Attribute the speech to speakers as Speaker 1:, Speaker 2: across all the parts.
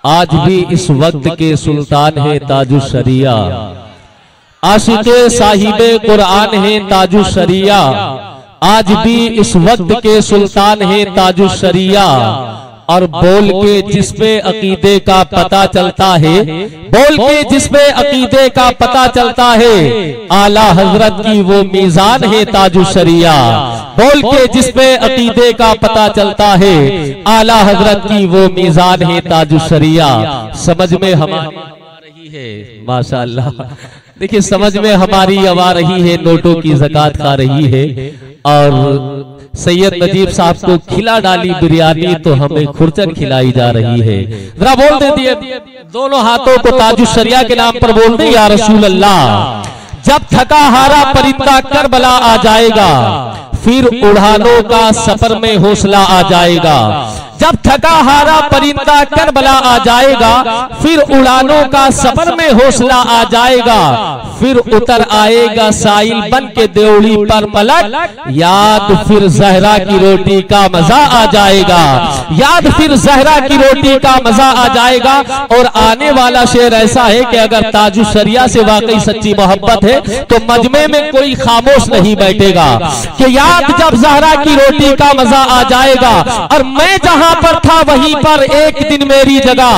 Speaker 1: आज भी इस वक्त के सुल्तान है ताजुश शरिया, आशिक़े साहिबे कुरान है ताजुश शरिया। आज भी इस वक्त के सुल्तान है ताजुश शरिया। और बोल के जिसपे अकीदे का पता चलता है, बोल के जिसपे अकीदे का पता चलता है, आला हजरत की वो मीजान है ताजुश शरिया। बोल के जिसपे अकीदे का पता चलता है, आला हजरत की वो मीजान है ताजुश शरिया। समझ में हमारी आ रही है माशाअल्लाह। देखिए समझ में हमारी अब आ रही है, नोटों की ज़कात खा रही है। और सैयद नजीब साहब को खिला डाली बिरयानी तो हमें खुरचन खिलाई जा रही है। जरा बोल दे दिए दोनों हाथों को ताजुश शरिया के नाम पर बोल दे, या रसूल अल्लाह। जब थका हारा परिंदा करबला आ जाएगा, फिर उड़ानों का सफर में हौसला आ जाएगा। जब थका हारा परिंदा करबला आ जाएगा, फिर उड़ानों का सफर में हौसला आ जाएगा। फिर उतर आएगा साइल बन के देवड़ी पर पलट, याद फिर जहरा की रोटी का मजा आ जाएगा। याद फिर जहरा की रोटी का मजा आ जाएगा। और आने वाला शेर ऐसा है कि अगर ताजुश शरिया से वाकई सच्ची मोहब्बत है तो मजमे में कोई खामोश नहीं बैठेगा कि याद जब जहरा की रोटी का मजा आ जाएगा। और मैं जहां पर था वहीं पर एक दिन मेरी जगह,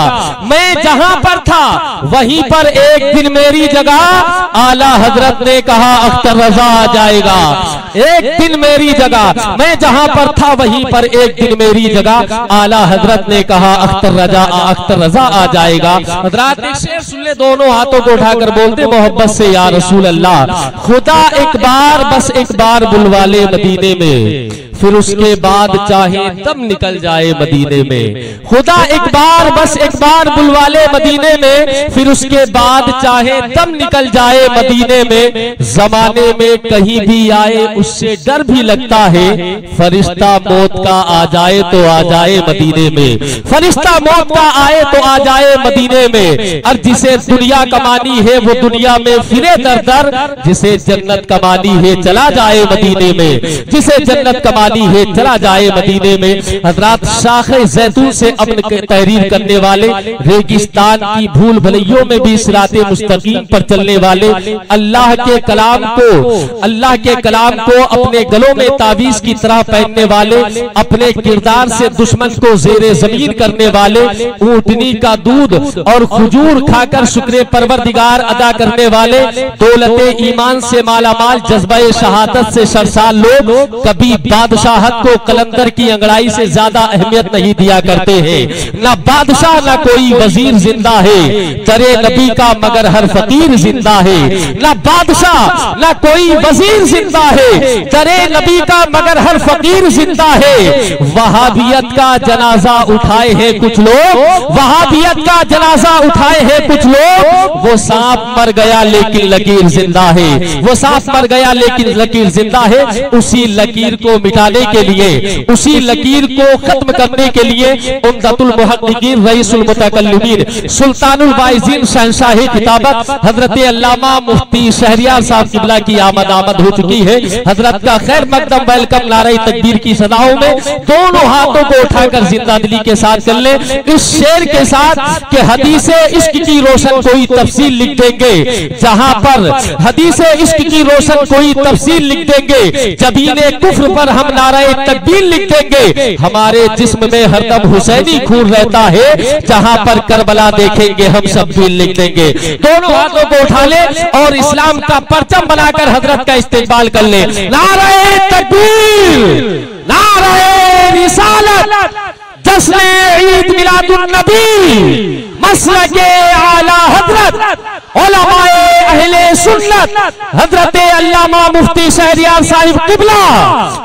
Speaker 1: मैं जहां पर था वहीं पर एक दिन मेरी जगह। आला हजरत ने कहा अख्तर रजा आ जाएगा, एक दिन मेरी जगह। मैं जहां पर था वहीं पर एक दिन मेरी जगह। आला हजरत ने कहा अख्तर रजा आ जाएगा। हजरात एक शेर सुन ले, दोनों हाथों को उठाकर बोलते मोहब्बत से, या रसूल अल्लाह। खुदा एक बार बस एक बार बुलवा ले मदीने में, फिर उसके बाद चाहे तब निकल जाए मदीने में। खुदा एक बार बस एक बार बुलवा ले मदीने में, फिर उसके बाद चाहे तब निकल जाए मदीने में। जमाने में कहीं भी आए उससे डर भी लगता है, फरिश्ता मौत का आ जाए तो आ जाए मदीने में। फरिश्ता मौत का आए तो आ जाए मदीने में। और जिसे दुनिया कमानी है वो दुनिया में फिरे दर दर, जिसे जन्नत कमानी है चला जाए मदीने में। जिसे जन्नत कमानी है चला जाए मदीने में। हजरात शाखे जैतून से अमन के तहरीर करने वाले, रेगिस्तान की भूल भलैयों में भी सिराते मुस्तकीम पर चलने वाले, अल्लाह के कलाम को अपने गलों में तावीज की तरह पहनने वाले, अपने किरदार से दुश्मन को जेरे जमीन करने वाले, ऊंटनी का दूध और खजूर खाकर शुक्र परवरदिगार अदा करने वाले, दौलते ईमान से मालामाल जज्बे शहादत से सरसार लोग कभी बादशाहत को कलंदर की अंगड़ाई से ज्यादा अहमियत नहीं दिया करते हैं। ना बादशाह ना कोई वजीर जिंदा है, दरे नबी का मगर हर फकीर जिंदा है। ना बादशाह ना कोई वजीर जिंदा है, दरे नबी का मगर हर फकीर जिंदा है। वहाबियत का जनाजा उठाए हैं कुछ लोग, वहाबियत का जनाजा उठाए हैं कुछ लोग। वो सांप मर गया लेकिन लकीर जिंदा है, वो सांप मर गया लेकिन लकीर जिंदा है। उसी लकीर को मिटाने के लिए, उसी लकीर को खत्म करने के लिए उम्दतुल मुहक्किकीन रईसुल मुतकल्लिमीन सुल्तानुल वाइज़ीन शहंशाही खिताबत हजरत अल्लामा मुफ्ती शहरियार साहब किबला की आमद हो चुकी है। हजरत का खैर मकदम वेलकम नारे तकबीर की सदाओं में दोनों हाथों को उठाकर जिंदा दिली के साथ चल ले इस शेर के साथ कि हदीसे इश्क की रोशन कोई तफसील लिख देंगे, जहां पर हदीसे इश्क की रोशन कोई तफसील लिख देंगे, जबीने कुफ्र पर हम नारे तकबीर लिख देंगे। हमारे जिस्म में हरदम हुसैनी खून रहता है, जहां पर करबला देखेंगे हम सब भी लिख देंगे। दोनों हाथों को उठा ले और इस्लाम का परचम बनाकर हजरत का इस्तेमाल कर ले। नारे तकबीर, नारे रिसालत, जश्न ईद मिलादुन नबी, मसलके आला हजरत, उलमाए अहले सुन्नत, हजरत अल्लामा मुफ्ती शहरियार साहिब किबला,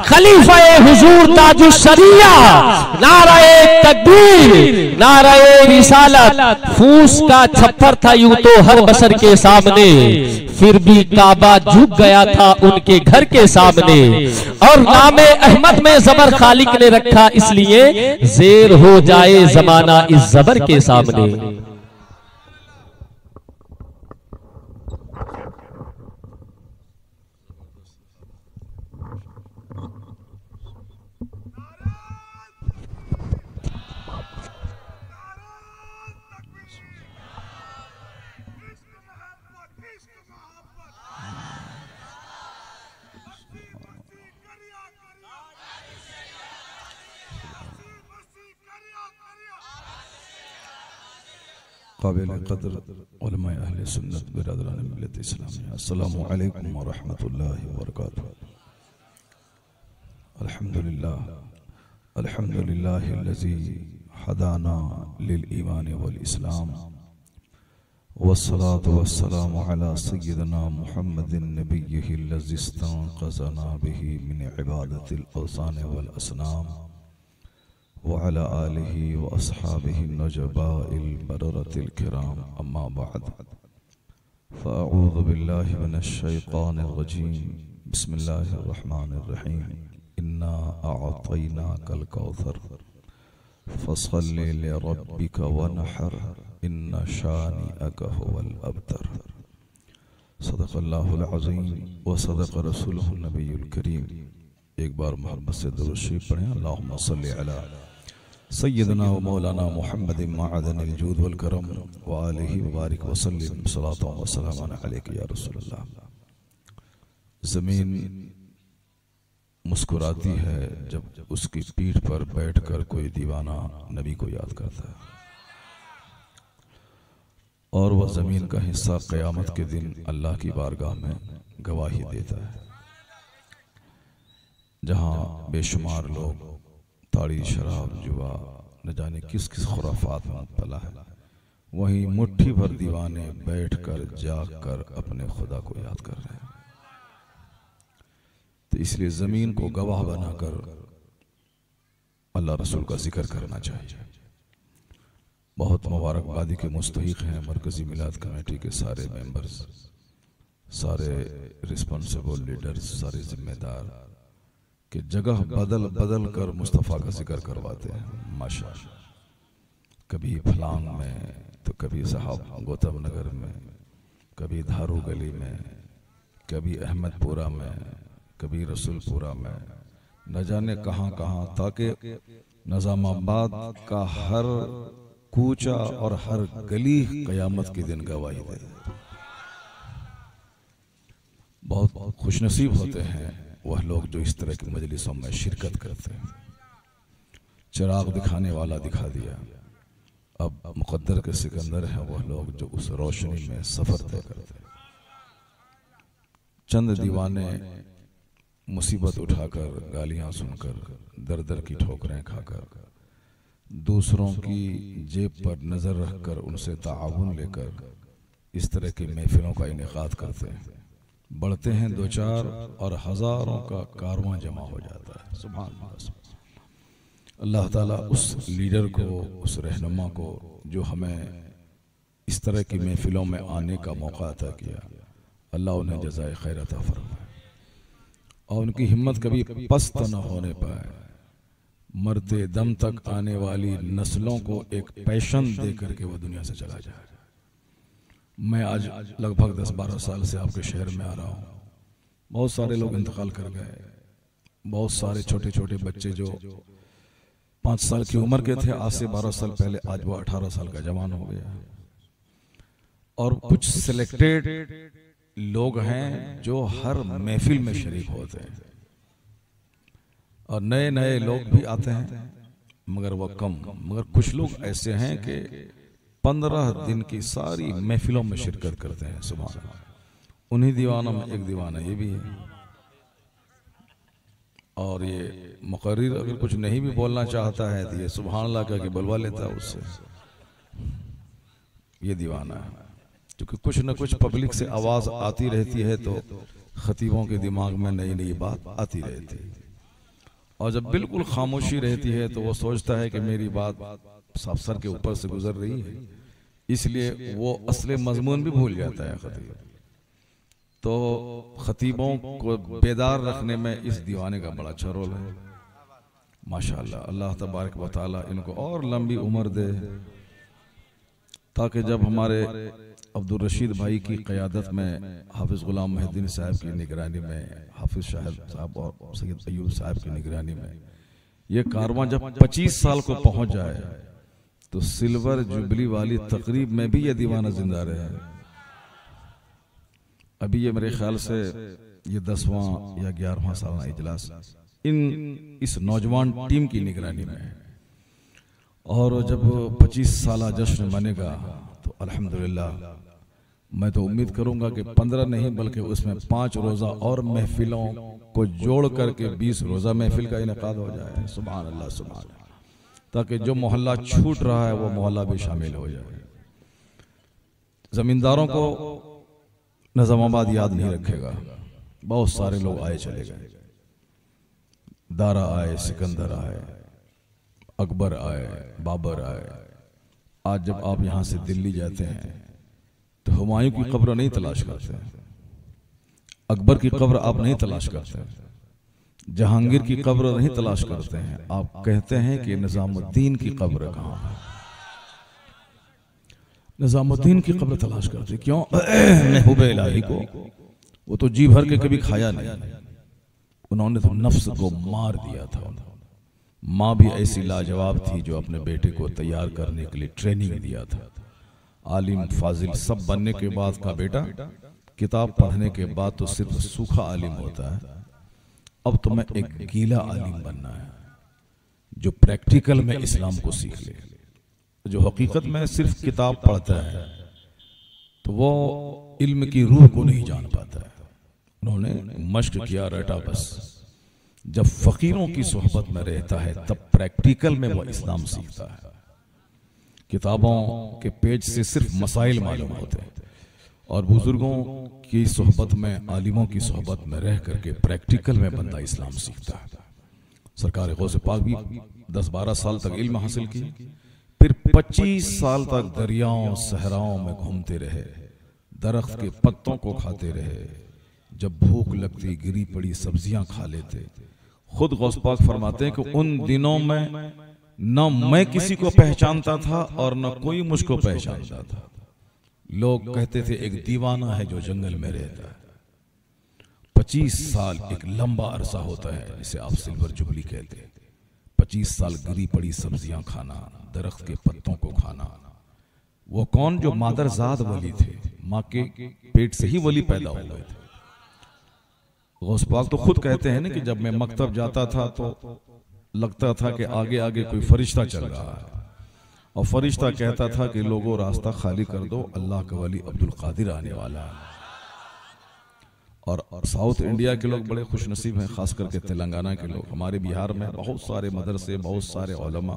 Speaker 1: खलीफाए हुजूर ताजुश शरिया। नाराए तकबीर, नाराए रिसालत। फूस का छप्पर था यूं तो हर बशर के सामने, फिर भी काबा झुक गया था उनके घर के सामने। और नामे अहमद में जबर खालिक ने रखा, इसलिए जेर हो जाए जमाना इस जबर के सामने।
Speaker 2: काबिल क़द्र उलमाए अहले सुन्नत बिरादरान मिल्लत इस्लामिया, अस्सलामु अलैकुम व रहमतुल्लाहि व बरकातुहू। अल्हम्दुलिल्लाहिल्लज़ी हदाना लिल ईमान वल इस्लाम वस्सलातु वस्सलामु अला सय्यिदिना मुहम्मदिन नबिय्यिहिल्लज़ी इस्तंक़ज़ना बिही मिन इबादतिल औसान वल असनाम व अला आलिहि व अस्हाबिहि नजबाइल बररतिल किराम, अम्मा बाद फ़अऊज़ु बिल्लाहि मिनश शैतानिर रजीम, बिस्मिल्लाहिर रहमानिर रहीम। इन्ना अअतैनाकल कौसर फसल्लि लिरब्बिका वनहर इन्ना शानिअका हुवल अबतर। सदक़ल्लाहुल अज़ीम व सदक़ रसूलुहुन नबियुल करीम। एक बार मोहब्बत से दुरूद शरीफ पढ़ें। अल्लाहुम्मा सल्लि अला सय्यदना व मौलाना मुहम्मदिन मअदनिल जूद वल करम व आलिहि व बारिक व सल्लिम सलातो व सलामान अलैका या रसूलल्लाह। ज़मीन मुस्कुराती है जब उसकी पीठ पर बैठकर कोई दीवाना नबी को याद करता है, और वह ज़मीन का हिस्सा क़यामत के दिन अल्लाह की बारगाह में गवाही देता है। जहाँ बेशुमार लोग ताड़ी, शराब, जुआ, न जाने किस किस खुराफात में मुब्तला है, वहीं मुट्ठी भर दीवाने बैठकर जागकर अपने खुदा को याद कर रहे हैं। तो इसलिए ज़मीन को गवाह बनाकर अल्लाह रसूल का जिक्र करना चाहिए। बहुत मुबारकबादी के मुस्तहिक हैं मरकज़ी मिलाद कमेटी के सारे मेंबर्स, सारे रिस्पॉन्सिबल लीडर्स, सारे जिम्मेदार कि जगह बदल बदल कर मुस्तफ़ा का जिक्र करवाते हैं। माशाअल्लाह, कभी फलांग में तो कभी साहब गौतम नगर में, कभी धारू गली में, कभी अहमदपुरा में, कभी रसूलपुरा में, न जाने कहाँ कहाँ, ताकि निज़ामाबाद का हर कूचा और हर गली क़यामत के दिन गवाही दे। बहुत खुशनसीब होते हैं वह लोग जो इस तरह की मजलिसों में शिरकत करते हैं। चिराग दिखाने वाला दिखा दिया, अब मुक़द्दर के सिकंदर हैं वह लोग जो उस रोशनी में सफ़र तय करते हैं। चंद दीवाने मुसीबत उठाकर, गालियां सुनकर, दर दर की ठोकरें खाकर, दूसरों की जेब पर नज़र रखकर उनसे ताआवुन लेकर इस तरह की महफिलों का इनेकाद करते हैं। बढ़ते हैं दो चार और हज़ारों का कारवां जमा हो जाता है। सुभान अल्लाह। अल्लाह ताला उस लीडर को, उस रहनुमा को जो हमें इस तरह की महफिलों में आने का मौका अता किया, अल्लाह उन्हें जज़ाए खैर अता फरमाए और उनकी हिम्मत कभी पस्त न होने पाए। मरते दम तक आने वाली नस्लों को एक पैशन दे करके वह दुनिया से चला जाए। मैं आज लगभग 10-12 साल से आपके शहर में आ रहा हूँ। बहुत सारे लोग इंतकाल कर गए, बहुत सारे छोटे छोटे बच्चे जो 5 साल की उम्र के थे आज से 12 साल पहले, आज वो 18 साल का जवान हो गया। और कुछ सिलेक्टेड लोग हैं जो हर महफिल में शरीक होते हैं, और नए नए लोग भी आते हैं मगर वह कम। मगर कुछ लोग ऐसे हैं कि 15 दिन की सारी महफिलों में शिरकत करते हैं। सुभान अल्लाह। उन्हीं दीवानों में एक दीवाना ये भी है। और ये मुकर्रिर अगर कुछ नहीं भी बोलना चाहता है तो ये सुभान अल्लाह कह के बुलवा लेता है उससे। ये दीवाना है, क्योंकि कुछ न कुछ पब्लिक से आवाज आती रहती है तो खतीबों के दिमाग में नई नई बात आती रहती है, और जब बिल्कुल खामोशी रहती है तो वो सोचता है कि मेरी बात साफ सर के ऊपर से गुजर रही है, इसलिए वो असली मजमून भी भूल जाता है खतीब। तो खतीबों को बेदार रखने में इस दीवाने का बड़ा अच्छा रोल है। माशाअल्लाह, अल्लाह तबारक व तआला इनको और लंबी उम्र दे, ताकि जब हमारे अब्दुल रशीद भाई की क़यादत में, हाफिज़ गुलाम मुहिद्दीन साहब की निगरानी में, हाफिज़ शाहिद साहब और सैयद अयूब साहब की निगरानी में ये कारवां जब 25 साल को पहुंच जाए तो सिल्वर जुबली वाली तकरीब में भी ये दीवाना जिंदा रहे। अभी ये मेरे ख्याल से ये 10वां या 11वां सालाना इजलास इस नौजवान टीम की निगरानी में है, और जब 25 साला जश्न मनेगा तो अल्हम्दुलिल्लाह मैं तो उम्मीद करूंगा कि 15 नहीं बल्कि उसमें 5 रोज़ा और महफिलों को जोड़ करके 20 रोज़ा महफिल का इनेकाद हो जाए। सुभान अल्लाह सुभान अल्लाह, ताकि जो मोहल्ला छूट रहा है वो मोहल्ला भी शामिल हो जाए। जमींदारों को निजामाबाद याद नहीं रखेगा, बहुत सारे लोग आए चले गए, दारा आए, सिकंदर आए, अकबर आए, बाबर आए। आज जब आप यहां से दिल्ली जाते हैं तो हुमायूं की कब्र नहीं तलाश करते, अकबर की कब्र आप नहीं तलाश करते, जहांगीर की कब्र नहीं तलाश करते हैं, आप कहते हैं कि निजामुद्दीन की कब्र कहां है। निजामुद्दीन की कब्र तलाश करते क्यों? महबूब इलाही को वो तो जी भर के कभी खाया नहीं, उन्होंने तो नफ्स को मार दिया था। माँ भी ऐसी लाजवाब थी जो अपने बेटे को तैयार करने के लिए ट्रेनिंग दिया था। आलिम फाजिल सब बनने के बाद का बेटा किताब पढ़ने के बाद तो सिर्फ सूखा आलिम होता है, अब तो मैं एक गीला आलिम बनना है जो प्रैक्टिकल में इस्लाम को सीख ले। जो हकीकत में सिर्फ किताब पढ़ता है तो वो इल्म की रूह को नहीं जान पाता है। उन्होंने मश्क किया, रटा बस। जब फकीरों की सोहबत में रहता है तब प्रैक्टिकल में वो इस्लाम सीखता है। किताबों के पेज से सिर्फ मसाइल मालूम होते हैं और बुजुर्गों की सोहबत में, आलिमों की सोहबत में रह करके प्रैक्टिकल में बंदा इस्लाम सीखता है। सरकार गौसे पाक भी 10-12 साल तक इल्म हासिल की, फिर 25 साल तक दरियाओं सहराओं में घूमते रहे, दरख्त के पत्तों को खाते रहे, जब भूख लगती गिरी पड़ी सब्जियां खा लेते। खुद गौस पाक फरमाते हैं कि उन दिनों में न मैं किसी को पहचानता था और न कोई मुझको पहचानता था। लोग कहते थे एक दीवाना है जो जंगल में रहता है। 25 साल एक लंबा अरसा होता है जिसे आप सिल्वर जुबली कहते हैं। 25 साल गिरी पड़ी सब्जियां खाना, दरख्त के पत्तों को खाना। वो कौन? जो मादरजाद वली थे, माँ के पेट से ही वली पैदा हो गए थे। गौस पाक तो खुद कहते हैं ना कि जब मैं मकतब जाता था तो लगता था कि आगे आगे कोई फरिश्ता चल रहा है और फरिश्ता कहता था कि लोगों रास्ता खाली कर दो, अल्लाह का वली अब्दुल कादिर आने वाला है। और साउथ इंडिया के लोग बड़े खुशनसीब हैं, खास करके तेलंगाना के लोग। हमारे बिहार में बहुत सारे मदरसे, बहुत सारे उलमा।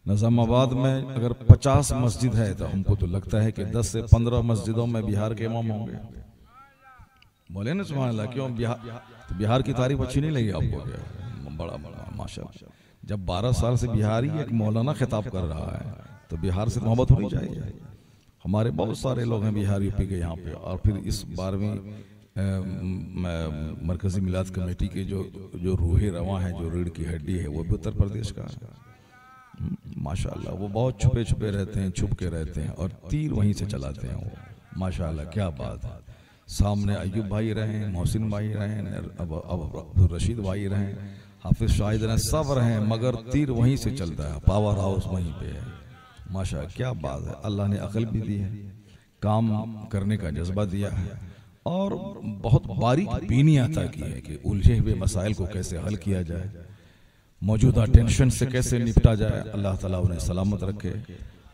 Speaker 2: निजामाबाद में अगर 50 मस्जिद है तो हमको तो लगता है कि 10 से 15 मस्जिदों में बिहार के इमाम होंगे। बोले ना सुभान अल्लाह। क्यों? बिहार की तारीफ अच्छी नहीं लगी आपको? क्या बड़ा माशाअल्लाह। जब 12 साल से बिहारी एक मौलाना खिताब कर रहा है तो बिहार से मोहब्बत होनी चाहिए। हमारे बहुत सारे लोग हैं बिहार यूपी के यहाँ पे। और फिर इस 12वीं मरकजी मिलाद कमेटी के जो रूहे रवा है, जो रीढ़ की हड्डी है, वो भी उत्तर प्रदेश का है। माशाअल्लाह वो बहुत छुपे छुपे रहते हैं, छुप के रहते हैं और तीर वहीं से चलाते हैं वो। माशाअल्लाह क्या बात है। सामने अयूब भाई रहे, मोहसिन भाई रहे, अब अब्दुल रशीद भाई रहे, हाफिज शाहिद रहे, सब रहे, मगर तीर वहीं से चलता है, पावर हाउस वहीं पे है। माशा क्या बात है। अल्लाह ने अकल भी दी है, काम करने का जज्बा दिया है और बहुत बारीक बीनी अता की है कि उलझे हुए मसाइल को कैसे हल किया जाए, मौजूदा टेंशन से कैसे निपटा जाए। अल्लाह ताला उन्हें सलामत रखे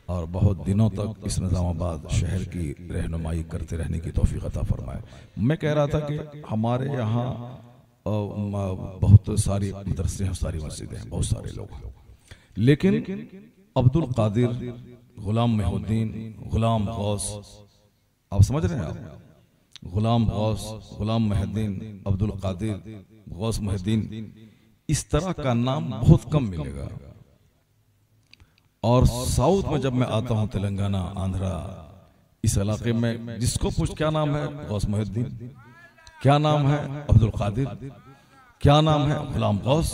Speaker 2: और बहुत दिनों तक इस निजामाबाद शहर की रहनुमाई करते रहने की तौफीक अता फरमाए। मैं कह रहा था कि हमारे यहाँ बहुत सारी मदरसे हैं, सारी मस्जिदें हैं, बहुत सारे लोग, लेकिन अब्दुल कादिर, गुलाम मेहुद्दीन, गुलाम गौस, आप समझ रहे हैं? आप गुलाम गौस, गुलाम मेहुद्दीन, अब्दुल कादिर, गौस मेहुद्दीन, इस तरह का नाम बहुत कम मिलेगा। और साउथ में जब मैं आता हूं, तेलंगाना, आंध्रा, इस इलाके में जिसको पूछ क्या नाम है, गौस मेहुद्दीन, क्या नाम है, अब्दुल कादिर, क्या नाम है, गुलाम गौस,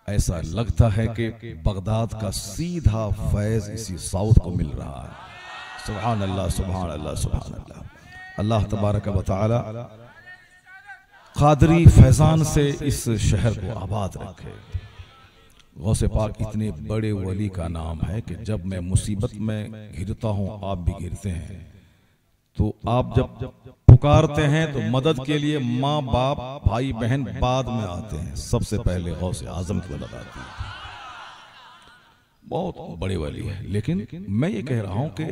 Speaker 2: ऐसा लगता है कि बगदाद का सीधा फैज इसी साउथ को मिल रहा है। सुभान अल्लाह, सुभान अल्लाह, सुभान अल्लाह। अल्लाह तबारक व तआला कादरी फैजान से इस शहर को आबाद रखे। गौसे पाक इतने बड़े वली का नाम है कि जब मैं मुसीबत में घिरता हूं, आप भी घिरते हैं, तो आप जब पुकारते हैं तो मदद के लिए माँ बाप भाई बहन बाद में आते हैं, सबसे पहले गौसे आजम की मदद आती है। बहुत बड़े वली है। लेकिन मैं ये कह रहा हूं कि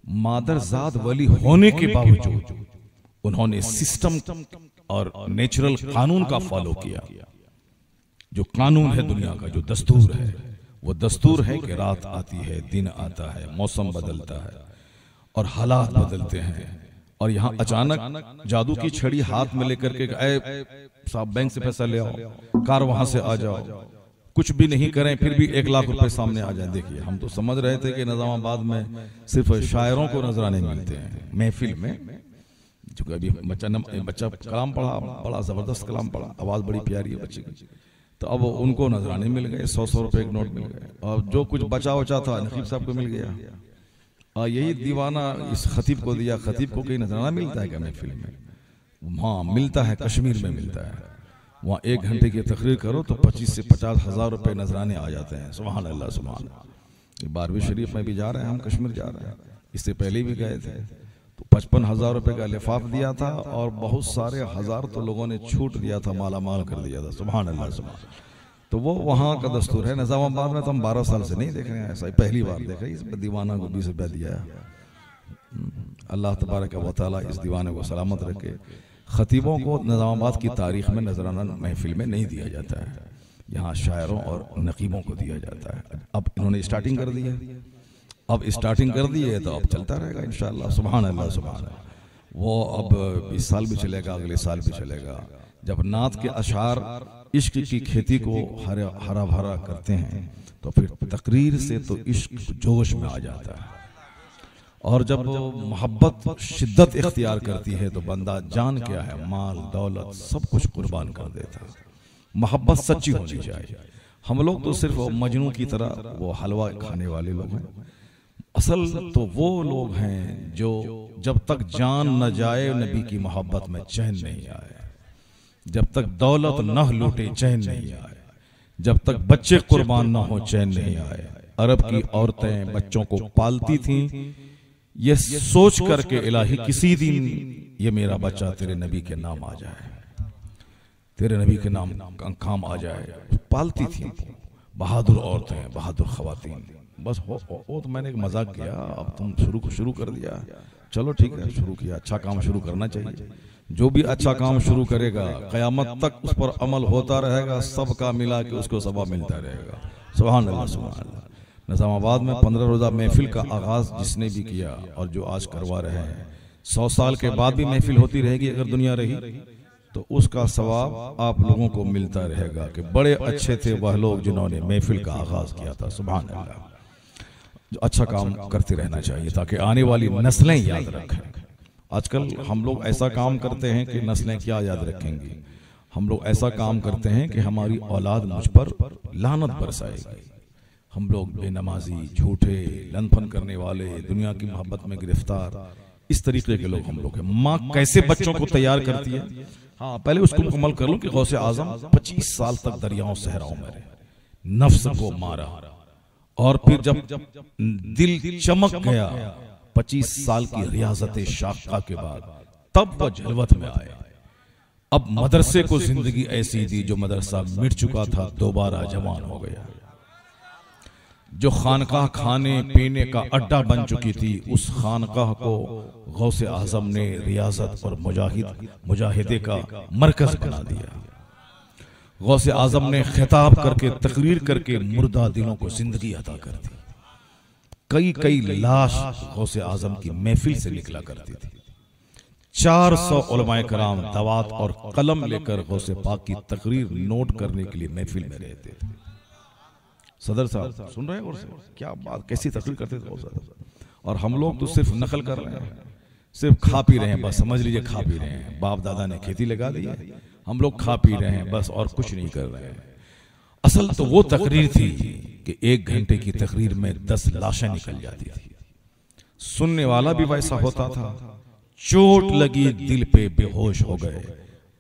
Speaker 2: मादरजाद वली होने के बावजूद उन्होंने सिस्टम और नेचुरल कानून का फॉलो किया। जो कानून है दुनिया का, जो दस्तूर है, वो दस्तूर है कि रात आती है, दिन आता है, मौसम बदलता है और हालात बदलते हैं। और यहाँ अचानक जादू की छड़ी हाथ में लेकर के साहब बैंक से पैसा ले आओ, कार वहां से आ जाओ, कुछ भी नहीं करें फिर भी 1 लाख रुपए सामने आ जाए। देखिए, हम तो समझ रहे थे कि निजामाबाद में सिर्फ शायरों को नजराने मिलते हैं महफिल में। जो अभी बच्चा कलाम पढ़ा, बड़ा जबरदस्त कलाम पढ़ा, आवाज बड़ी प्यारी है बच्चे की, तो अब उनको नजराने मिल गए, 100-100 रुपए एक नोट मिल गए, और जो कुछ बचा वचा था नकीब साहब को मिल गया। और यही दीवाना इस खतीब को दिया। खतीब को कहीं नजराना मिलता है क्या महफिल में? हाँ मिलता है, कश्मीर में मिलता है। वहाँ 1 घंटे की तकरीर करो तो 25 से 50 हज़ार रुपए नजराने आ जाते हैं। सुभान अल्लाह, सुभान अल्लाह। 12वीं शरीफ में भी जा रहे हैं हम, कश्मीर जा रहे हैं, इससे पहले भी गए थे, तो 55,000 रुपए का लिफाफ दिया था और बहुत सारे हजार तो लोगों ने छूट दिया था, माला माल कर दिया था। सुभान अल्लाह, सुभान। तो वो वहाँ का दस्तूर है। निजामाबाद में तो हम 12 साल से नहीं देख रहे हैं ऐसा, पहली बार देखा। इस दीवाना को 20 रुपया दिया है। अल्लाह तबारक व तआला इस दीवाने को सलामत रखे। खतीबों को निजामाबाद की तारीख में नजराना महफिल में नहीं दिया जाता है, यहाँ शायरों और नकीबों को दिया जाता है। अब इन्होंने स्टार्टिंग कर दी है, अब स्टार्टिंग कर दी है तो अब चलता रहेगा इंशाअल्लाह। सुभान अल्लाह, सुभान अल्लाह। वो अब इस साल भी चलेगा, अगले साल भी चलेगा। जब नात के अशार इश्क की खेती को हरा भरा करते हैं तो फिर तकरीर से तो इश्क जोश में आ जाता है। और जब मोहब्बत शिद्दत इख्तियार करती है तो बंदा जान क्या है, माल दौलत सब कुछ कुर्बान कर देता है। मोहब्बत सच्ची होनी चाहिए। हम लोग तो सिर्फ मजनू की तरह वो हलवा खाने वाले लोग हैं। असल तो वो लोग हैं जो जब तक जान न जाए नबी की मोहब्बत में चैन नहीं आए, जब तक दौलत न लूटे चैन नहीं आए, जब तक बच्चे कुर्बान न हो चैन नहीं आए। अरब की औरतें बच्चों को पालती थीं ये सोच करके इलाही किसी दिन ये मेरा बच्चा तेरे नबी के नाम आ जाए, तेरे नबी के नाम काम आ जाए। पालती थी बहादुर औरतें, बहादुर खवातीन। बस हो तो मैंने एक मजाक किया, अब तुम शुरू कर दिया, चलो ठीक है, शुरू किया। अच्छा काम शुरू करना चाहिए। जो भी अच्छा काम शुरू करेगा क़यामत तक उस पर अमल होता रहेगा, सबका मिला के उसको सवाब मिलता रहेगा। सुभान अल्लाह, सुभान अल्लाह। निजामाबाद में 15 रोज़ा महफिल का आगाज जिसने भी किया और जो आज करवा रहे हैं, 100 साल के बाद भी महफिल होती रहेगी अगर दुनिया रही तो उसका सवाब आप लोगों को मिलता रहेगा कि बड़े अच्छे थे वह लोग जिन्होंने महफिल का आगाज किया था। सुभान अल्लाह। जो अच्छा काम करते रहना चाहिए ताकि आने वाली नस्लें याद रखें। आजकल हम लोग ऐसा काम करते हैं कि नस्लें क्या याद रखेंगी। हम लोग ऐसा काम करते हैं कि हमारी औलाद मुझ पर लानत बरसाएगी। हम लोग बेनमाजी, झूठे, लनफन करने वाले, दुनिया की मोहब्बत में गिरफ्तार, इस तरीके के लोग हम लोग हैं। माँ कैसे बच्चों को तैयार करती है, हाँ पहले उसको मुकम्मल कर लो कि गौसे आजम 25 साल तक दरियाओं सहराओं में रहे, नफ्स को मारा, और फिर जब दिल चमक गया 25 साल की रियाजत शाक़ा के बाद तब वह जलवत में आए। अब मदरसे को जिंदगी ऐसी दी जो मदरसा मिट चुका था दोबारा जवान हो गया। जो खानकाह खाने पीने का अड्डा बन चुकी थी उस खानकाह को गौसे आजम ने रियाजत और मुजाहिदे का मरकज बना दिया। गौसे आजम ने खिताब करके तकरीर करके मुर्दा दिलों को जिंदगी अता कर दी। कई लाश गौसे आजम की महफिल से निकला करती थी। 400 उलमाए कराम दवात और कलम लेकर गौसे पाक की तकरीर नोट करने के लिए महफिल में रहते थे। सदर साहब सुन रहे हैं, और क्या बात, कैसी तकरीर करते थे। और हम लोग तो सिर्फ नकल कर रहे हैं, सिर्फ खा पी रहे हैं, बस समझ लीजिए खा पी रहे हैं। बाप दादा ने खेती लगा दी है, हम लोग खा पी रहे हैं बस, और कुछ नहीं कर रहे हैं। असल तो वो तकरीर थी कि 1 घंटे की तकरीर में 10 लाशें निकल जाती थी। सुनने वाला भी वैसा होता था, चोट लगी दिल पे बेहोश हो गए।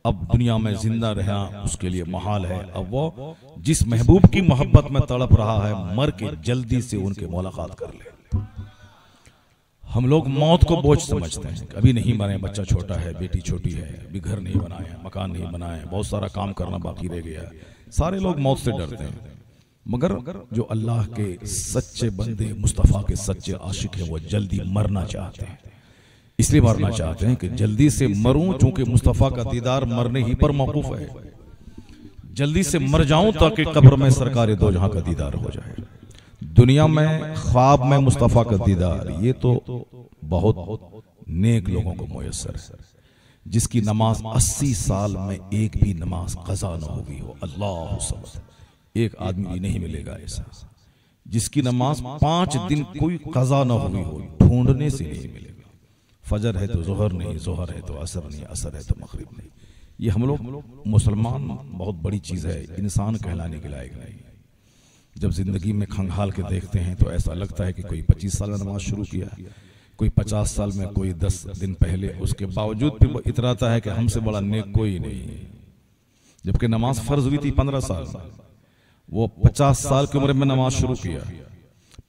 Speaker 2: अब दुनिया में जिंदा रहना उसके लिए महाल है। अब वो जिस महबूब की मोहब्बत में तड़प रहा है मर के जल्दी से उनके मुलाकात कर ले। हम लोग मौत को बोझ समझते हैं, अभी नहीं मरे, बच्चा छोटा है, बेटी छोटी है, अभी घर नहीं बनाए, मकान नहीं बनाए, बहुत सारा काम करना बाकी रह गया। सारे लोग मौत से डरते हैं, मगर जो अल्लाह के सच्चे बंदे मुस्तफ़ा के सच्चे आशिक हैं वो जल्दी मरना चाहते हैं। इसलिए मरना चाहते हैं कि जल्दी से मरूं, चूंकि मुस्तफ़ा का दीदार मरने ही पर मौकूफ है। जल्दी से मर जाऊं ताकि कब्र में सरकार दो जहां का दीदार हो जाए। दुनिया में ख्वाब में मुस्तफ़ा का दीदार ये तो बहुत नेक लोगों को मुयस्सर है, जिसकी नमाज 80 साल में एक भी नमाज कज़ा न हुई हो। अल्लाह समद, एक आदमी भी नहीं मिलेगा ऐसा जिसकी नमाज 5 दिन कोई कज़ा न हुई हो, ढूंढने से नहीं मिलेगा। फजर है तो जोहर नहीं, जोहर है तो असर नहीं, असर है तो मगरिब नहीं। ये हम लोग मुसलमान बहुत बड़ी चीज़ है, इंसान कहलाने के लायक नहीं। जब जिंदगी में खंगाल के देखते हैं तो ऐसा लगता है कि कोई 25 साल में नमाज शुरू किया, कोई 50 साल में, कोई 10 दिन पहले। उसके बावजूद फिर वो इतराता है कि हमसे बड़ा नेक कोई नहीं है, जबकि नमाज फर्ज हुई थी 15 साल में। वो 50 साल की उम्र में नमाज शुरू किया।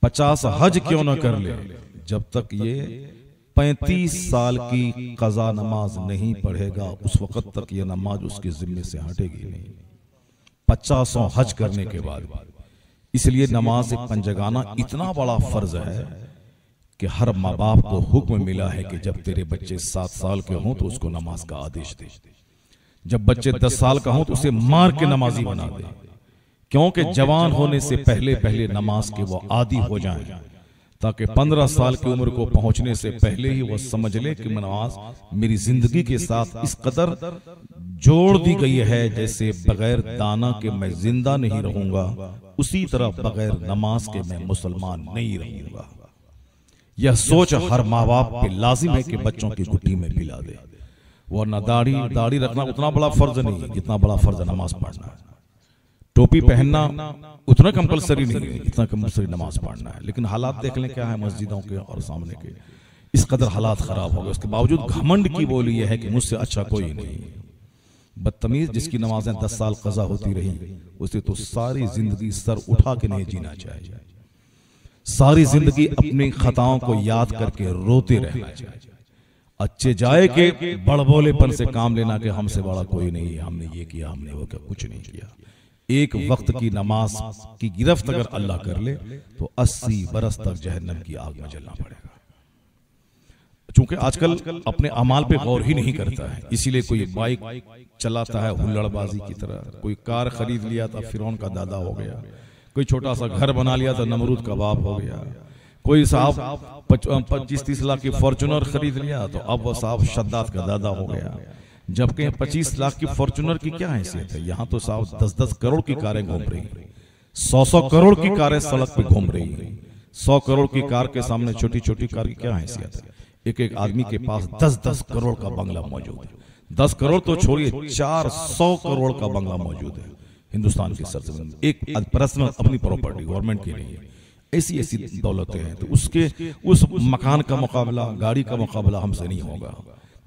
Speaker 2: 50 हज क्यों ना कर ले, जब तक ये 35 साल की कज़ा नमाज नहीं पढ़ेगा उस वक्त तक ये नमाज उसके जिम्मे से हटेगी नहीं, 50 हज करने के बाद। इसलिए नमाज पंजगाना इतना बड़ा फर्ज है कि हर माँ बाप को हुक्म मिला है कि जब तेरे बच्चे 7 साल के हों तो उसको नमाज का आदेश दे, जब बच्चे 10 साल का हों तो उसे मार के नमाजी बना दे, क्योंकि जवान होने से पहले पहले नमाज के वो आदी हो जाएं, ताकि 15 साल की उम्र को पहुंचने से पहले ही वो समझ ले कि नमाज मेरी जिंदगी के साथ इस कदर जोड़ दी गई है, जैसे बगैर दाना के मैं जिंदा नहीं रहूंगा, उसी तरह बगैर नमाज के मैं मुसलमान नहीं रहूंगा। यह सोच हर माँ बाप पे लाजिम है कि बच्चों की गुट्टी में पिला दे। वरना दाढ़ी रखना उतना बड़ा फर्ज नहीं है जितना बड़ा फर्ज नमाज पढ़ना है। टोपी पहनना उतना कंपलसरी नहीं है जितना कंपलसरी नमाज पढ़ना है। लेकिन हालात देख लें क्या है मस्जिदों के और सामने के, इस कदर हालात खराब हो गए। उसके बावजूद घमंड की बोली यह है कि मुझसे अच्छा कोई नहीं। बदतमीज जिसकी नमाजें 10 साल कज़ा होती रही, उसे तो सारी जिंदगी सर उठा के नहीं जीना चाहिए, सारी जिंदगी अपनी खताओं को याद करके रोते रहना चाहिए। अच्छे जाए के बड़बोलेपन से काम लेना कि हमसे बड़ा कोई नहीं है, हमने ये किया, हमने वो किया, कुछ नहीं किया। एक वक्त की नमाज की गिरफ्त अगर अल्लाह कर ले तो 80 बरस तक जहन्नम की आग में जलना पड़ेगा। चूंकि आजकल अपने अमाल पे गौर ही नहीं करता है, इसीलिए कोई बाइक चलाता है हुल्लड़बाजी की तरह, कोई कार खरीद लिया था फिरौन का दादा हो गया, कोई छोटा सा घर बना लिया था नमरूद का बाप हो गया, कोई साहब 25-30 लाख की फॉर्चुनर खरीद लिया तो अब वो साहब शद्दाद का दादा हो गया। जबकि 25 लाख की फॉर्चुनर की क्या हैसियत है, यहाँ तो साहब 10-10 करोड़ की कारें घूम रही, 100-100 करोड़ की कारें सड़क पे घूम रही है। 100 करोड़ की कार के सामने छोटी छोटी कार की क्या हैसियत है। एक आदमी के पास 10-10 करोड़ का बंगला मौजूद है। 10 करोड़ तो छोड़िए, 400 करोड़ का बंगला मौजूद है हिंदुस्तान की सरजमीन में। एक पर्सनल अपनी प्रॉपर्टी, गवर्नमेंट की नहीं है। ऐसी ऐसी दौलतें हैं, तो उसके उस मकान का मुकाबला, गाड़ी का मुकाबला हमसे नहीं होगा।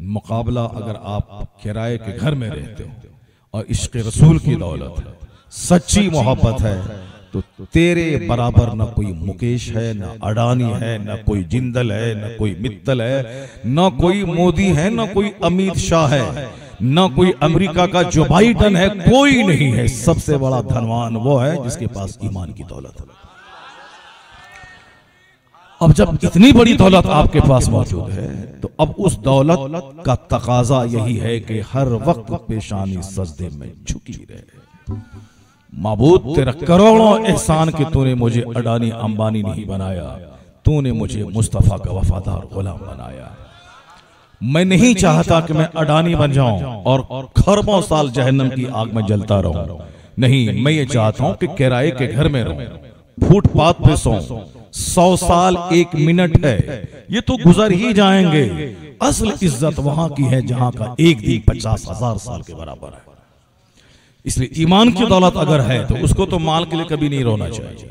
Speaker 2: मुकाबला अगर आप किराए के घर में रहते हो और इश्क़ रसूल की दौलत है, सच्ची मोहब्बत है, तो तेरे बराबर न कोई मुकेश है, न अडानी है, न कोई जिंदल है, न कोई मित्तल है, न कोई मोदी है, न कोई अमित शाह है, न कोई अमेरिका का जो बाइडन है, कोई नहीं है। सबसे बड़ा धनवान वो है जिसके पास ईमान की दौलत है। अब जब इतनी बड़ी दौलत आपके पास मौजूद है तो अब उस दौलत का तकाजा यही है कि हर वक्त पेशानी सजदे में झुकी रहे। माबूद तेरा करोड़ों एहसान कि तूने मुझे अडानी अंबानी नहीं बनाया, तूने मुझे मुस्तफा का वफादार गुलाम बनाया। मैं नहीं चाहता कि मैं अडानी बन जाऊं और खरबों साल जहन्नम की आग में जलता रहूं। नहीं, मैं ये चाहता हूं कि किराए के घर में रहूं, फुटपाथ पे सो। 100 साल 1 मिनट है, ये तो गुजर ही जाएंगे। असल इज्जत वहां की है जहां का एक दिन 50,000 साल के बराबर है। इसलिए ईमान की दौलत अगर है तो उसको तो माल के लिए कभी नहीं रोना चाहिए,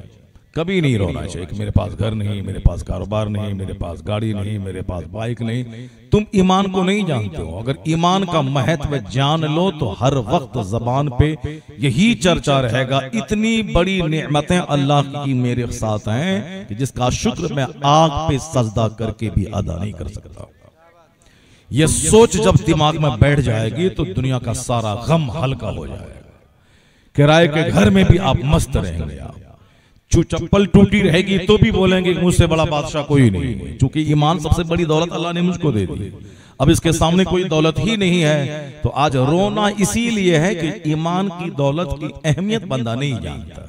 Speaker 2: कभी नहीं रोना चाहिए कि मेरे पास घर नहीं, मेरे पास कारोबार नहीं, मेरे पास गाड़ी नहीं, मेरे पास बाइक नहीं। तुम ईमान को नहीं जानते हो। अगर ईमान का महत्व जान लो तो हर वक्त जबान पे यही चर्चा रहेगा, इतनी बड़ी नेमतें अल्लाह की मेरे साथ हैं कि जिसका शुक्र मैं आग पे सजदा करके भी अदा नहीं कर सकता। यह सोच जब दिमाग में बैठ जाएगी तो दुनिया का सारा गम हल्का हो जाएगा। किराए के घर में भी आप मस्त रहेंगे, आप चप्पल टूटी रहेगी तो भी बोलेंगे मुझसे बड़ा बादशाह कोई नहीं है, क्योंकि ईमान सबसे बड़ी दौलत अल्लाह ने मुझको दे दी। अब इसके सामने कोई दौलत ही नहीं है, तो आज रोना इसीलिए है कि ईमान की दौलत की अहमियत बंदा नहीं जानता,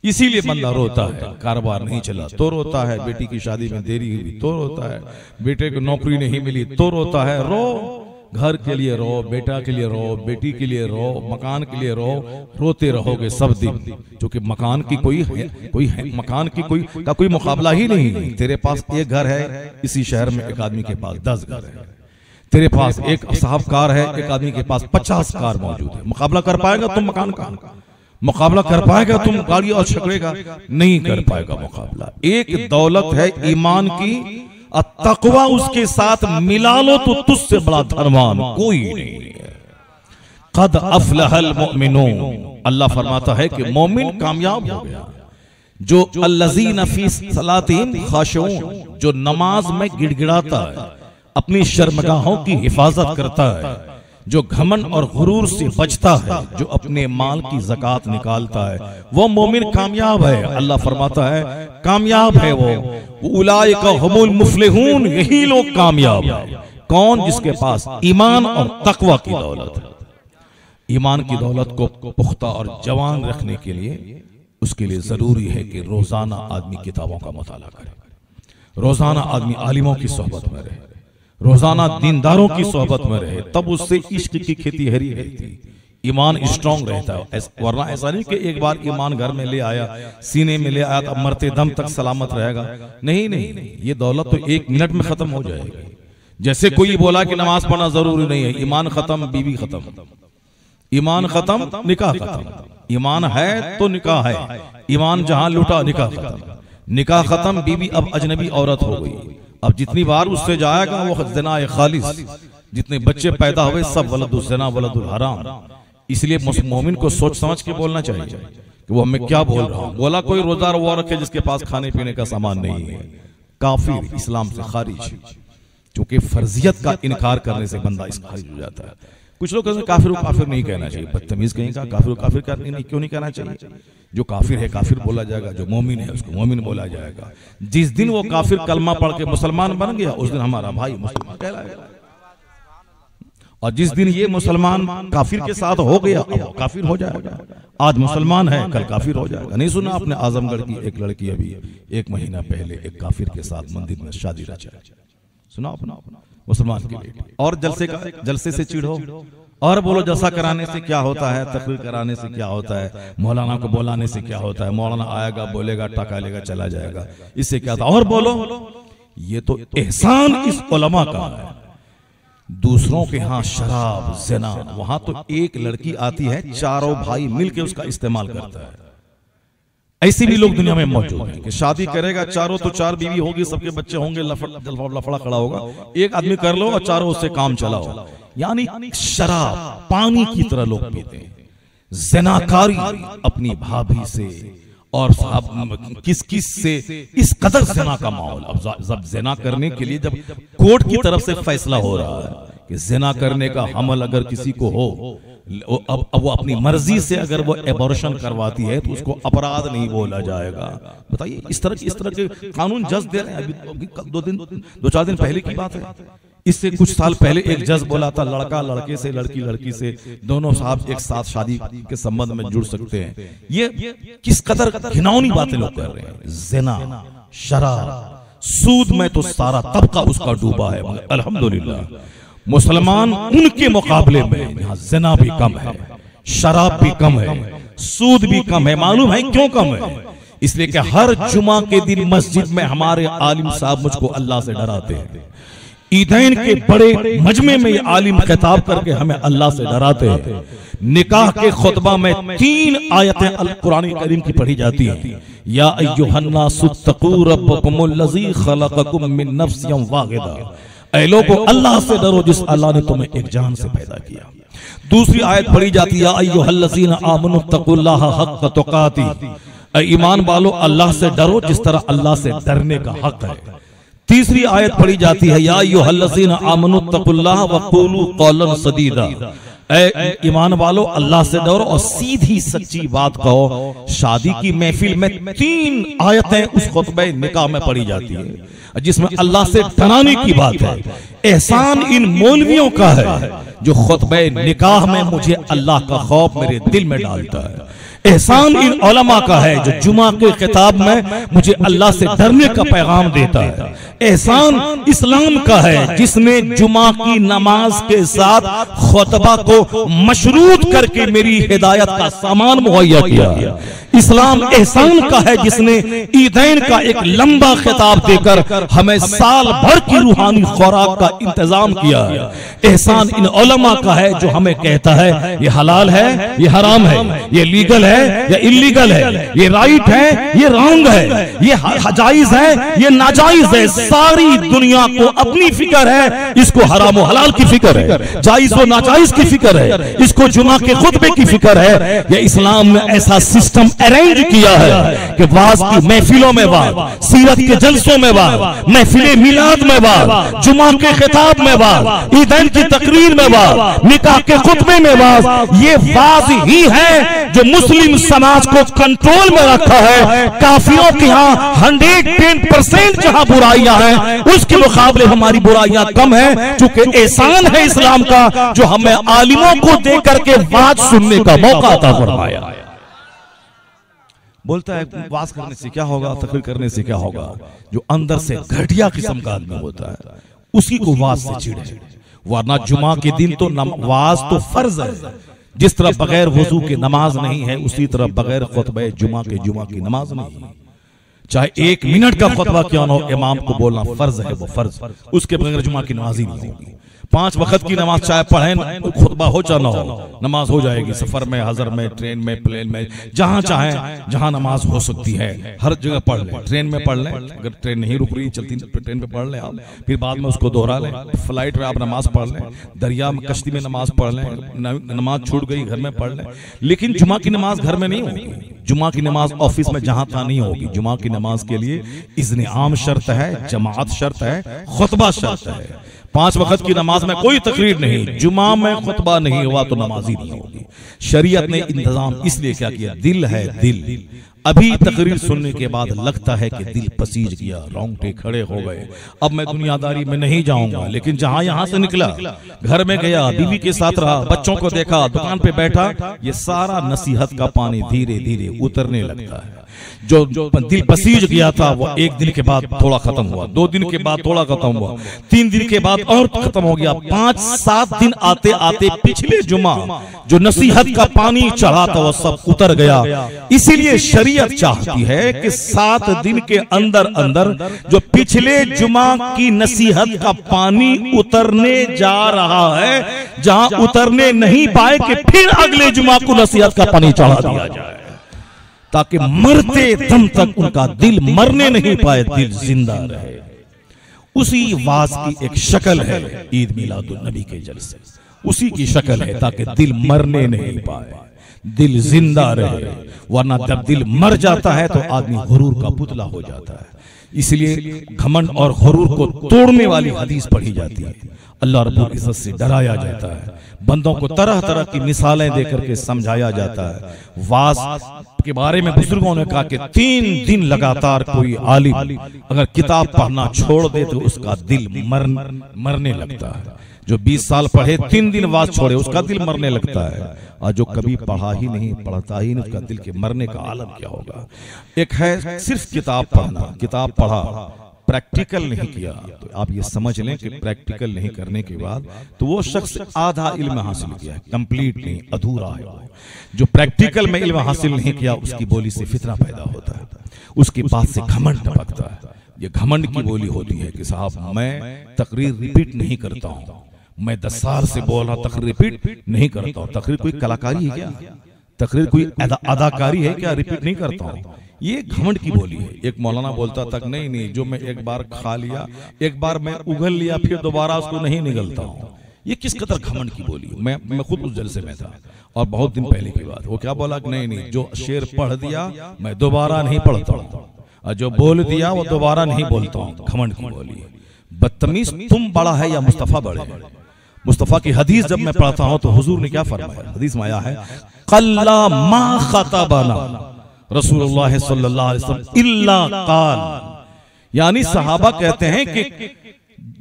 Speaker 2: इसीलिए बंदा रोता है। कारोबार नहीं चला तो रोता है, बेटी की शादी में देरी हुई तो रोता है, बेटे को नौकरी नहीं मिली तो रोता है। रो, घर के लिए रो, बेटा के लिए रो, बेटी के लिए रो, मकान के लिए रो, रोते रहोगे सब दिन, क्योंकि मकान की मकान की कोई मुकाबला ही नहीं है। तेरे पास एक घर है, इसी शहर में एक आदमी के पास 10 घर है। तेरे पास एक साहब कार है, एक आदमी के पास 50 कार मौजूद है। मुकाबला कर पाएगा तुम मकान का? मुकाबला कर पाएगा तुम गाड़ी और छकड़े का? नहीं कर पाएगा मुकाबला। एक दौलत है ईमान की, तकवा उसके साथ मिला लो तो तुझसे बड़ा धनवान कोई नहीं है। कद अफलहल मुमिनून, अल्लाह फरमाता है कि मोमिन कामयाब हो गया। जो अल्लज़ीना फी सलातिहिम खाशिऊन, जो नमाज में गिड़गिड़ाता है, अपनी शर्मगाहों की हिफाजत करता है, जो घमंड और गुरूर से बचता है, जो अपने माल की ज़कात निकालता है, वो मोमिन कामयाब है। अल्लाह फरमाता है कामयाब है वो, उलाइका हुमुल मुफ्लिहून, यही लोग कामयाब है। कौन? जिसके पास ईमान और तकवा की दौलत है। ईमान की दौलत को पुख्ता और जवान रखने के लिए उसके लिए जरूरी है कि रोजाना आदमी किताबों का मुताला करे, रोजाना आदमी आलिमों की सोहबत में रहे, रोजाना दीनदारों की सोहबत में रहे, तब उससे इश्क की खेती हरी रहती, ईमान स्ट्रांग रहता है। वरना ऐसा नहीं कि एक बार ईमान घर में ले आया, सीने में ले आया, तो मरते दम तक सलामत रहेगा। नहीं नहीं नहीं, ये दौलत तो 1 मिनट में खत्म हो जाएगी। जैसे कोई बोला कि नमाज पढ़ना जरूरी नहीं है, ईमान खत्म बीवी खत्म, ईमान खत्म निकाह खत्म। ईमान है तो निकाह है, ईमान जहां लुटा निकाह खत्म, निकाह खत्म, बीवी अब अजनबी औरत हो गई। अब जितनी बार उससे जाएगा वो ज़िना खालिस, जितने बच्चे पैदा हुए सब वलदुल ज़िना वलदुल हराम। इसलिए मोमिन को सोच समझ के बोलना चाहिए कि वो मैं क्या बोल रहा हूँ। बोला कोई रोजा वो रखे जिसके पास खाने पीने का सामान नहीं है, काफिर, इस्लाम से खारिज, क्योंकि फर्जियत का इनकार करने से बंदा इस खारिज हो जाता है। कुछ लोग कहते हैं काफिर काफिर नहीं कहना चाहिए, बदतमीज कहीं का काफिर काफिर क्यों नहीं कहना चाहिए? जो काफिर है काफिर बोला जाएगा, जो मोमिन है उसको मोमिन बोला जाएगा। जिस दिन वो काफिर कलमा पढ़ के मुसलमान बन गया, उस दिन हमारा भाई मुसलमान कहलाएगा। और जिस दिन ये मुसलमान काफिर के साथ हो गया, अब काफिर हो जाएगा। आज मुसलमान है, कल काफिर हो जाएगा। नहीं सुना आपने आजमगढ़ की एक लड़की अभी 1 महीना पहले एक काफिर के साथ मंदिर में शादी रचा? सुना अपना मुसलमान की बेटी। और जलसे से चिढ़ो और बोलो जलसा कराने से क्या होता है, तकरीर कराने से क्या होता है, मौलाना को बुलाने से क्या होता है, मौलाना आएगा बोलेगा टका लेगा चला जाएगा, इससे क्या था? और बोलो ये तो एहसान इस उलमा का है। दूसरों के यहाँ शराब ज़िना, वहां तो एक लड़की आती है, चारों भाई मिलके उसका इस्तेमाल करता है। ऐसे भी लोग दुनिया में मौजूद हैं कि शादी करेगा, चारों तो 4 बीवी होगी, सबके बच्चे होंगे, लफड़ा खड़ा होगा, एक आदमी कर लो और चारों उससे काम चलाओ। यानी शराब पानी की तरह लोग पीते हैं। ज़िनाकारी अपनी भाभी से और साहब किस से, इस कदर ज़िना का माहौल। अब जब ज़िना करने के लिए जब कोर्ट की तरफ से फैसला हो रहा है कि ज़िना करने का हमल अगर किसी को हो, अब वो अपनी मर्जी से अगर वो एबॉर्शन करवाती है तो उसको अपराध नहीं बोला जाएगा। बताइए, इस तरह के कानून जज दे रहे हैं। अभी 2-4 दिन पहले की बात है। इससे कुछ साल पहले एक जज बोला था लड़का लड़के से, लड़की लड़की से, दोनों साहब एक साथ शादी के संबंध में जुड़ सकते हैं। ये किस कदर घिनौनी बातें लोग कर रहे हैं। ज़िना, शराब, सूद में तो सारा तबका उसका डूबा है। अल्हम्दुलिल्लाह मुसलमान उनके मुकाबले में यहाँ ज़िना भी कम है, शराब भी कम है, सूद भी कम है। मालूम है क्यों कम है? इसलिए कि हर जुमा के दिन मस्जिद में हमारे आलिम साहब मुझको अल्लाह से डराते हैं। ईदैन के बड़े मजमे में ये आलिम खिताब करके हमें अल्लाह से डराते हैं। निकाह के खुतबा में 3 आयतें अल कुरान करीम की पढ़ी जाती हैं। या अय्युहन्नासुत्तकू रब्बकुमुल्लज़ी खलक़कुम मिन नफ्सिन वाहिदा, ऐ लोगों अल्लाह से डरो जिस अल्लाह ने तुम्हें एक जान से पैदा किया। दूसरी आयत पढ़ी जाती है, या अय्युहल्लज़ीना आमनुत्तकुल्लाहा हक़्क़ तुक़ाती, ऐ ईमान वालों अल्लाह से डरो जिस तरह अल्लाह से डरने का हक है। तीसरी आयत पढ़ी जाती है, या अय्युहल्लज़ीना आमनुत्तकुल्लाहा वक़ूलू क़ौलन सदीदा,
Speaker 3: ईमान वालो, अल्लाह से डरो और सीधी सच्ची बात कहो। शादी की महफिल में 3 आयतें उस खुतबे निकाह में पढ़ी जाती है जिसमें अल्लाह से डराने की बात है। एहसान इन मौलवियों का है जो खुतबे निकाह में मुझे अल्लाह का खौफ मेरे दिल में डालता है। एहसान इन उलमा का है जो जुमा के खिताब में मुझे अल्लाह से डरने का पैगाम देता है। एहसान इस्लाम का है जिसने जुमा की नमाज के साथ खुतबा को मशरूत करके मेरी हिदायत का सामान मुहैया किया। इस्लाम एहसान का है जिसने ईदैन का एक लंबा खिताब देकर हमें साल भर की रूहानी खुराक का इंतजाम किया है। एहसान इन उलमा का है जो हमें कहता है ये हलाल है, ये हराम है, ये लीगल है या इलीगल है, ये राइट है, ये रॉन्ग है, ये जायज है, ये नाजायज है। सारी दुनिया को अपनी फिक्र है, इसको हराम और हलाल की फिक्र है, जायज और नाजायज की फिक्र है, इसको जुमा के खुतबे की फिक्र है। ये इस्लाम ने ऐसा सिस्टम अरेंज किया है कि वाज की महफिलों में वाज, सीरत के जलसों में वाज, महफिले मिलाद में वाज, जुमा के खिताब में वाज, ईदैन की तकरीर में वाज, निकाह के खुतबे में वाज, ये वाज ही है जो मुस्लिम समाज को कंट्रोल में रखा है। काफिरों के यहाँ 110% जहां बुराइयां हैं उसके मुकाबले हमारी बुराइयां कम है, चूंकि एहसान है इस्लाम का जो हमें आलिमों को देकर के वाज सुनने का मौका अता फरमाया। बोलता है वाज करने से क्या होगा, तकरीर करने से क्या होगा। जो अंदर से घटिया किस्म का आदमी होता है उसी को वाज से चिढ़े, वरना जुमा के दिन तो वाज तो फर्ज है। जिस तरह बगैर वजू के नमाज नहीं है उसी तरह बगैर खुतबे जुमा की नमाज नहीं है। चाहे 1 मिनट का खुतबा क्यों ना हो, इमाम को बोलना फर्ज है, वो फर्ज, उसके बगैर जुमा की नमाज ही नहीं होगी। 5 वक्त की नमाज चाहे पढ़े, खुतबा हो चाहे ना हो, नमाज हो जाएगी। सफर में, हजर में, ट्रेन में, प्लेन में, जहां चाहे जहां नमाज हो सकती है हर जगह पढ़ लें। ट्रेन में पढ़ लें, अगर ट्रेन नहीं रुक रही चलती ट्रेन पे पढ़ लें आप, फिर बाद में उसको दोहरा लें। फ्लाइट में आप नमाज पढ़ लें, दरिया में कश्ती में नमाज पढ़ लें, नमाज छूट गई घर में पढ़ लें। लेकिन जुमा की नमाज घर में नहीं होगी, जुमा की नमाज ऑफिस में जहां तहां नहीं होगी। जुमा की नमाज के लिए इज़्न आम शर्त है, जमात शर्त है, खुतबा शर्त है। 5 वक्त की नमाज में कोई तकरीर नहीं, जुमा में खुतबा नहीं हुआ तो नमाज ही नहीं होगी। शरीयत ने इंतजाम इसलिए क्या किया, दिल है दिल। अभी तकरीर सुनने के बाद लगता है कि दिल पसीज गया, रोंगटे खड़े हो गए, अब मैं दुनियादारी में नहीं जाऊंगा। लेकिन जहां यहां से निकला, घर में गया, बीवी के साथ रहा, बच्चों को देखा, दुकान पे बैठा, ये सारा नसीहत का पानी धीरे धीरे उतरने लगता है। जो दिल पसीज गया था वो 1 दिन के बाद थोड़ा खत्म हुआ, 2 दिन के बाद थोड़ा खत्म हुआ, 3 दिन के बाद और खत्म हो गया, 5-7 दिन आते आते पिछले जुमा जो नसीहत का पानी चढ़ा था वो सब उतर गया। इसीलिए शरीयत चाहती है कि 7 दिन के अंदर अंदर जो पिछले जुमा की नसीहत का पानी उतरने जा रहा है, जहां उतरने नहीं पाए कि फिर अगले जुमा को नसीहत का पानी चढ़ा दिया जाए, ताकि मरते दम तक उनका दिल मरने नहीं पाए, दिल जिंदा रहे। उसी वाज की एक शक्ल है ईद मिलादुन नबी के जलसे, उसी की शक्ल है ताकि दिल मरने नहीं पाए, दिल जिंदा रहे। वरना जब दिल मर जाता है तो आदमी गुरूर का पुतला हो जाता है। इसलिए घमंड और गुरूर को तोड़ने वाली हदीस पढ़ी जाती है। अल्लाह रब्बुल इज्जत से डराया जाता है, बंदों को तरह तरह की मिसालें देकर के समझाया जाता है। वास के बारे में बुजुर्गों ने कहा कि 3 दिन लगातार कोई आलिम अगर किताब पढ़ना छोड़ दे तो उसका दिल मरने लगता है। जो 20 साल पढ़े 3 दिन वास छोड़े उसका दिल मरने लगता है, और जो कभी पढ़ा ही नहीं, पढ़ता ही नहीं, उसका दिल के मरने का आलम क्या होगा। एक है सिर्फ किताब पढ़ना, किताब पढ़ा प्रैक्टिकल नहीं किया, तो आप ये समझ लें कि प्रैक्टिकल नहीं करने के बाद तो वो शख्स आधा इल्म हासिल किया है, कंप्लीट नहीं, अधूरा है। जो प्रैक्टिकल में इल्म हासिल नहीं किया उसकी बोली से फितना पैदा होता है, उसके बाद से घमंड टपकता है। ये घमंड की बोली होती है कि साहब मैं तकरीर रिपीट नहीं करता हूँ, मैं 10 साल से बोल रहा, तकरीर रिपीट नहीं करता हूँ। तकरीर कोई कलाकारी है क्या? तकरीर कोई अदाकारी है क्या? रिपीट नहीं करता हूँ, ये घमंड की बोली है। एक मौलाना बोलता तक नहीं, जो मैं एक बार खा लिया, एक बार मैं उगल लिया, फिर दोबारा उसको नहीं निगलता हूँ। ये किस कदर घमंड की बोली है। मैं खुद उस जलसे में था और बहुत दिन पहले की बात। वो क्या बोला कि नहीं, जो शेर पढ़ दिया मैं दोबारा नहीं पढ़ता हूँ, और जो बोल दिया वो दोबारा नहीं बोलता हूँ। घमंड की बोली है। बदतमीज तुम बड़ा है या मुस्तफा बड़े हैं? मुस्तफ़ा की हदीस जब मैं पढ़ता हूं तो हुजूर ने क्या फरमाया, हदीस में आया है कल्ला मा खतबना रसूलुल्लाह सल्लल्लाहु अलैहि वसल्लम इल्ला काल, यानी सहाबा कहते हैं कि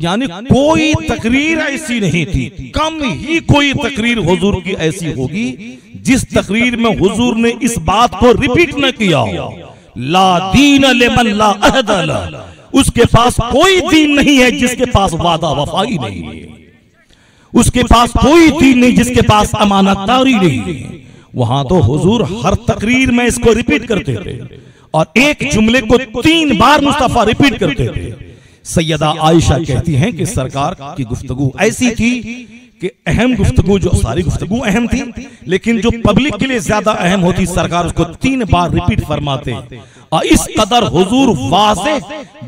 Speaker 3: यानी कोई तकरीर ऐसी नहीं थी, कम ही कोई तकरीर हुजूर की ऐसी होगी जिस तकरीर में हुजूर ने इस बात को रिपीट न किया हो, ला दीन लिमन ला अहद ला, उसके पास कोई दीन नहीं है जिसके पास वादा वफाई नहीं है, उसके पास कोई दीन नहीं जिसके पास अमानतदारी नहीं है। वहां तो हुजूर हर तकरीर में इसको रिपीट करते थे और एक जुमले को 3 बार मुस्तफा रिपीट करते थे। सैयदा आयशा कहती हैं कि सरकार की गुफ्तगू ऐसी थी कि अहम गुफ्तगू, जो सारी गुफ्तगू अहम थी लेकिन जो पब्लिक के लिए ज्यादा अहम होती, सरकार उसको 3 बार रिपीट फरमाते और इस कदर हुजूर वाज़े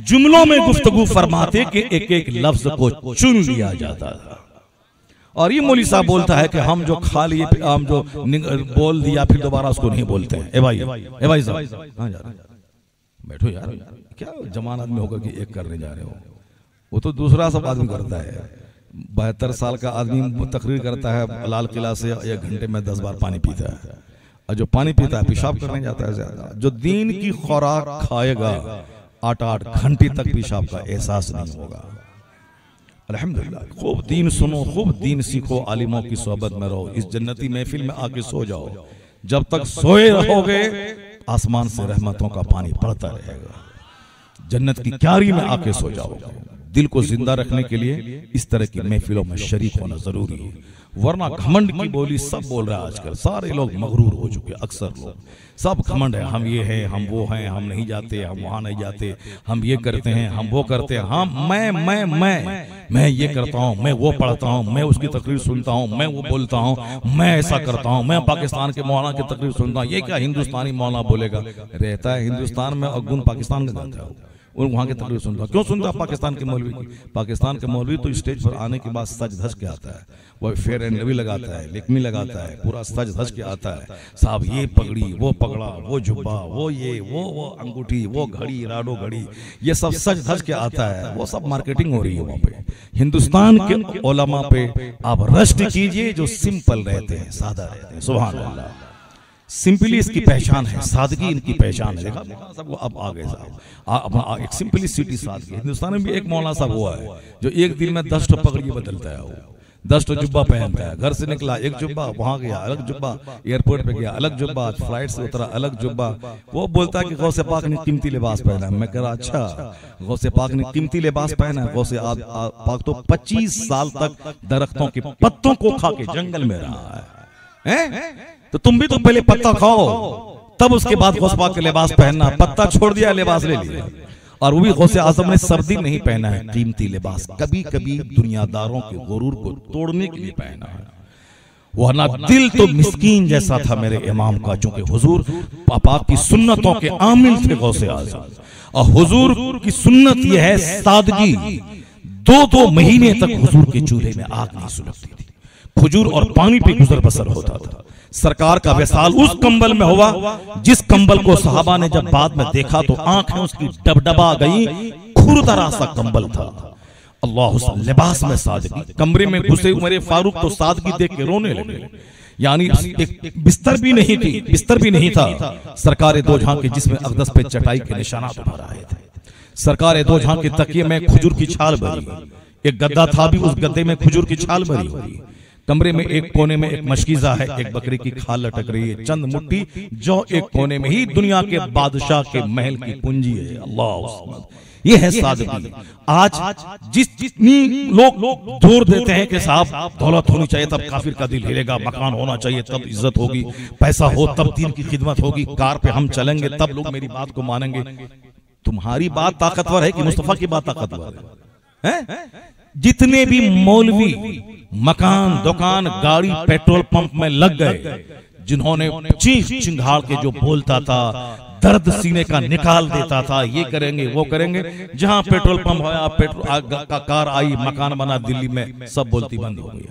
Speaker 3: जुमलों में गुफ्तगू फरमाते कि एक एक लफ्ज को चुन लिया जाता था। और ये मौली साहब बोलता है कि हम जो खा लिए, हम जो बोल दिया फिर दोबारा उसको नहीं बोलते हैं। ए भाई साहब कहां जा रहे हैं? बैठो यार, क्या जवान आदमी होकर के एक करने जा रहे हो? वो तो दूसरा सब आदमी करता है। 72 साल का आदमी तकरीर करता है लाल किला से, 1 घंटे में 10 बार पानी पीता है, और जो पानी पीता है पेशाब करने जाता है ज्यादा। जो दीन की खुराक खाएगा 8-8 घंटे तक पेशाब का एहसास नहीं होगा। अल्हम्दुलिल्लाह, खूब दीन सुनो, खूब दीन सीखो, आलिमों की सोहबत में रहो, इस जन्नती महफिल में आके सो जाओ। जब तक सोए रहोगे आसमान से रहमतों का पानी पड़ता रहेगा। जन्नत की क्यारी में आके सो जाओगे। दिल को जिंदा रखने के लिए इस तरह की महफिलों में शरीक होना जरूरी है, वरना घमंड की बोली सब बोल रहा है आजकल। सारे लोग मगरूर हो चुके, अक्सर लोग सब घमंड है, हम ये हैं, हम वो हैं, हम नहीं जाते, हम वहां नहीं जाते, हम ये करते हैं, हम वो करते हैं, हम मैं ये करता हूँ, मैं वो पढ़ता हूँ, मैं उसकी तकरीर सुनता हूँ, मैं वो बोलता हूँ, मैं ऐसा करता हूँ, मैं पाकिस्तान के मौलाना की तकरीर सुनता हूँ। ये क्या हिंदुस्तानी मौलाना बोलेगा? रहता है हिंदुस्तान में और गुण पाकिस्तान में जाता है, और वहां की तकरीर सुनता। क्यों सुनता पाकिस्तान के मौलवी की? पाकिस्तान के मौलवी तो स्टेज पर आने के बाद सज धज के आता है, वो फेयर एंड लवली लगाता है, लेकमी लगाता है, पूरा सज धज के आता है। साहब ये पगड़ी, वो पगड़ा, वो जुब्बा, वो ये वो अंगूठी, वो घड़ी, राडो घड़ी, ये सब सज धज के आता है। वो सब मार्केटिंग हो रही है वहां पे। हिंदुस्तान के उलमा पे आप रश्क कीजिए जो सिंपल रहते हैं, सादा रहते हैं। सुभान अल्लाह, सिंपली इसकी पहचान है, सादगी इनकी पहचान है। देखा सबको अब आ गए साहब, एक सिंपलिसिटी सादगी। हिंदुस्तान में भी एक मौलाना साहब हुआ है जो एक दिन में 10 पगड़ी बदलता है, वो 10 जुब्बा पहनता है। घर से निकला एक जुब्बा, वहां गया अलग जुब्बा, एयरपोर्ट पे गया अलग जुब्बा, फ्लाइट से उतरा अलग जुब्बा। वो बोलता है कि गौसे पाक ने कीमती लिबास पहना है। मैं कह रहा अच्छा, गौसे पाक ने कीमती लिबास पहना है? गौसे पाक तो 25 साल तक दरख्तों के पत्तों को खा के जंगल में रहा है। तो तुम भी तो पहले पत्ता खाओ, तब उसके बाद गौसे पाक के लिबास पहनना। पत्ता छोड़ दिया, लिबास ले लिया। और वो भी गौसे आजम ने सर्दी नहीं पहना है, कीमती लिबास कभी कभी दुनियादारों के गुरूर को तोड़ने के लिए पहना है। वरना दिल तो मिस्कीन जैसा था मेरे इमाम का, चूंकि हुजूर पापा की सुन्नतों के आमिल थे गौसे आजम। और हुजूर की सुन्नत यह है सादगी। 2-2 महीने तक हुजूर के चूल्हे में आग नहीं सुलगती थी, खजूर और पानी पे गुजर बसर होता था। सरकार का विसाल उस कंबल में हुआ जिस कंबल को सहाबा ने जब बाद में देखा तो आंखें उसकी डबडबा गई। खुरदरा सा कंबल था। अल्लाह, उस लिबास में सादगी। कमरे में घुसे उमर फारूक तो सादगी देख के रोने लगे। यानी एक बिस्तर भी नहीं थी, बिस्तर भी नहीं था। सरकार दो जहां के जिसमें अक़दस पे चटाई के निशानात उभर आए थे। सरकार दो जहां के तकिए में खजूर की छाल भरी, एक गद्दा था भी उस गद्दे में खजूर की छाल भरी हुई। कमरे में एक कोने में एक मशकीजा है, एक बकरी की खाल लटक रही है, चंद मुट्ठी जो एक कोने में ही दुनिया के बादशाह के महल की पूंजी है। अल्लाह, ये है सादगी। आज जितनी लोग जोर देते हैं कि साहब दौलत होनी चाहिए तब काफिर का दिल हिलेगा, मकान होना चाहिए तब इज्जत होगी, पैसा हो तब दीन की खिदमत होगी, कार पे हम चलेंगे तब लोग मेरी बात को मानेंगे। तुम्हारी बात ताकतवर है कि मुस्तफा की बात ताकतवर है? जितने भी मौलवी मकान, दुकान, गाड़ी, पेट्रोल पंप में लग गए, जिन्होंने चीख चिंगाड़ के जो बोलता था, दर्द सीने का निकाल देता था, ये करेंगे वो करेंगे, जहां पेट्रोल पंप होया, पेट्रोल का कार आई, मकान बना दिल्ली में, सब बोलती बंद हो गई।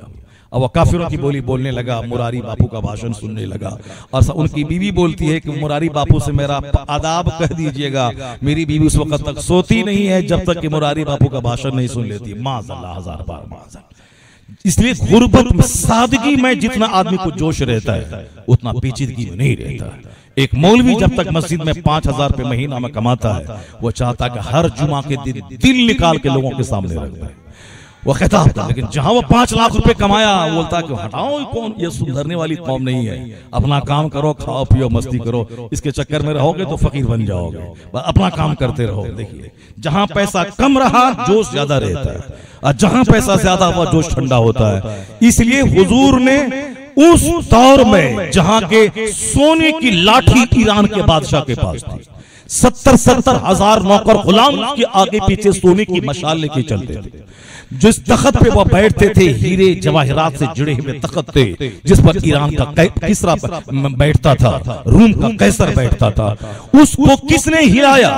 Speaker 3: अब वो काफिरों की बोली बोलने लगा, मुरारी बापू का भाषण सुनने लगा। और उनकी बीवी बोलती है कि मुरारी बापू से मेरा आदाब कह दीजिएगा, मेरी बीवी उस वक्त तक सोती नहीं है जब तक कि मुरारी बापू का भाषण नहीं सुन लेती। माज़अल्लाह, 1000 बार माज़अल्लाह। इसलिए गुर्बत में, सादगी में जितना आदमी को जोश रहता है उतना पेचीदगी में नहीं रहता। एक मौलवी जब तक मस्जिद में 5,000 रुपए महीना में कमाता है, वो चाहता है कि हर जुमा के दिन दिल निकाल के लोगों के सामने रख दे, वो कहता है। लेकिन जहां वो 5 लाख रुपए कमाया, वो बोलता है कि हटाओ, कौन ये सुधरने वाली कौम नहीं है, अपना काम करो, खाओ पियो मस्ती करो, इसके चक्कर में रहोगे तो फकीर बन जाओगे, अपना काम करते रहो। देखिए, जहां पैसा कम रहा जोश ज्यादा रहता है, और जहां पैसा ज्यादा हुआ जोश ठंडा होता है। इसलिए हुजूर ने उस दौर में जहां के सोने की लाठी ईरान के बादशाह के पास थी, 70-70 हजार नौकर गुलाम के आगे पीछे सोने की मशाल लेके चलते थे। जिस तख्त पे वो बैठते थे, हीरे जवाहरात से जुड़े हुए तख्त थे, जिस पर ईरान का किसरा बैठता था, रूम का कैसर बैठता था, उसको किसने हिलाया?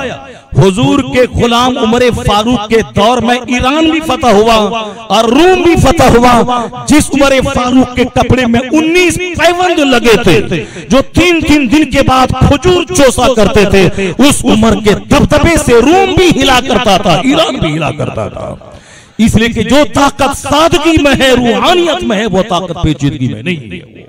Speaker 3: हुजूर के गुलाम उमर फारूक के दौर में ईरान भी फतह हुआ और रूम भी फतह हुआ। जिस उमर फारूक के कपड़े में 19 पैबंद लगे थे, जो 3-3 दिन के बाद खजूर चोसा करते थे, उस उमर के दबदबे से रूम भी हिला करता था, ईरान भी हिला करता था। इसलिए कि जो ताकत सादगी में है, रूहानियत में है, वो ताकत पेचीदगी में नहीं है।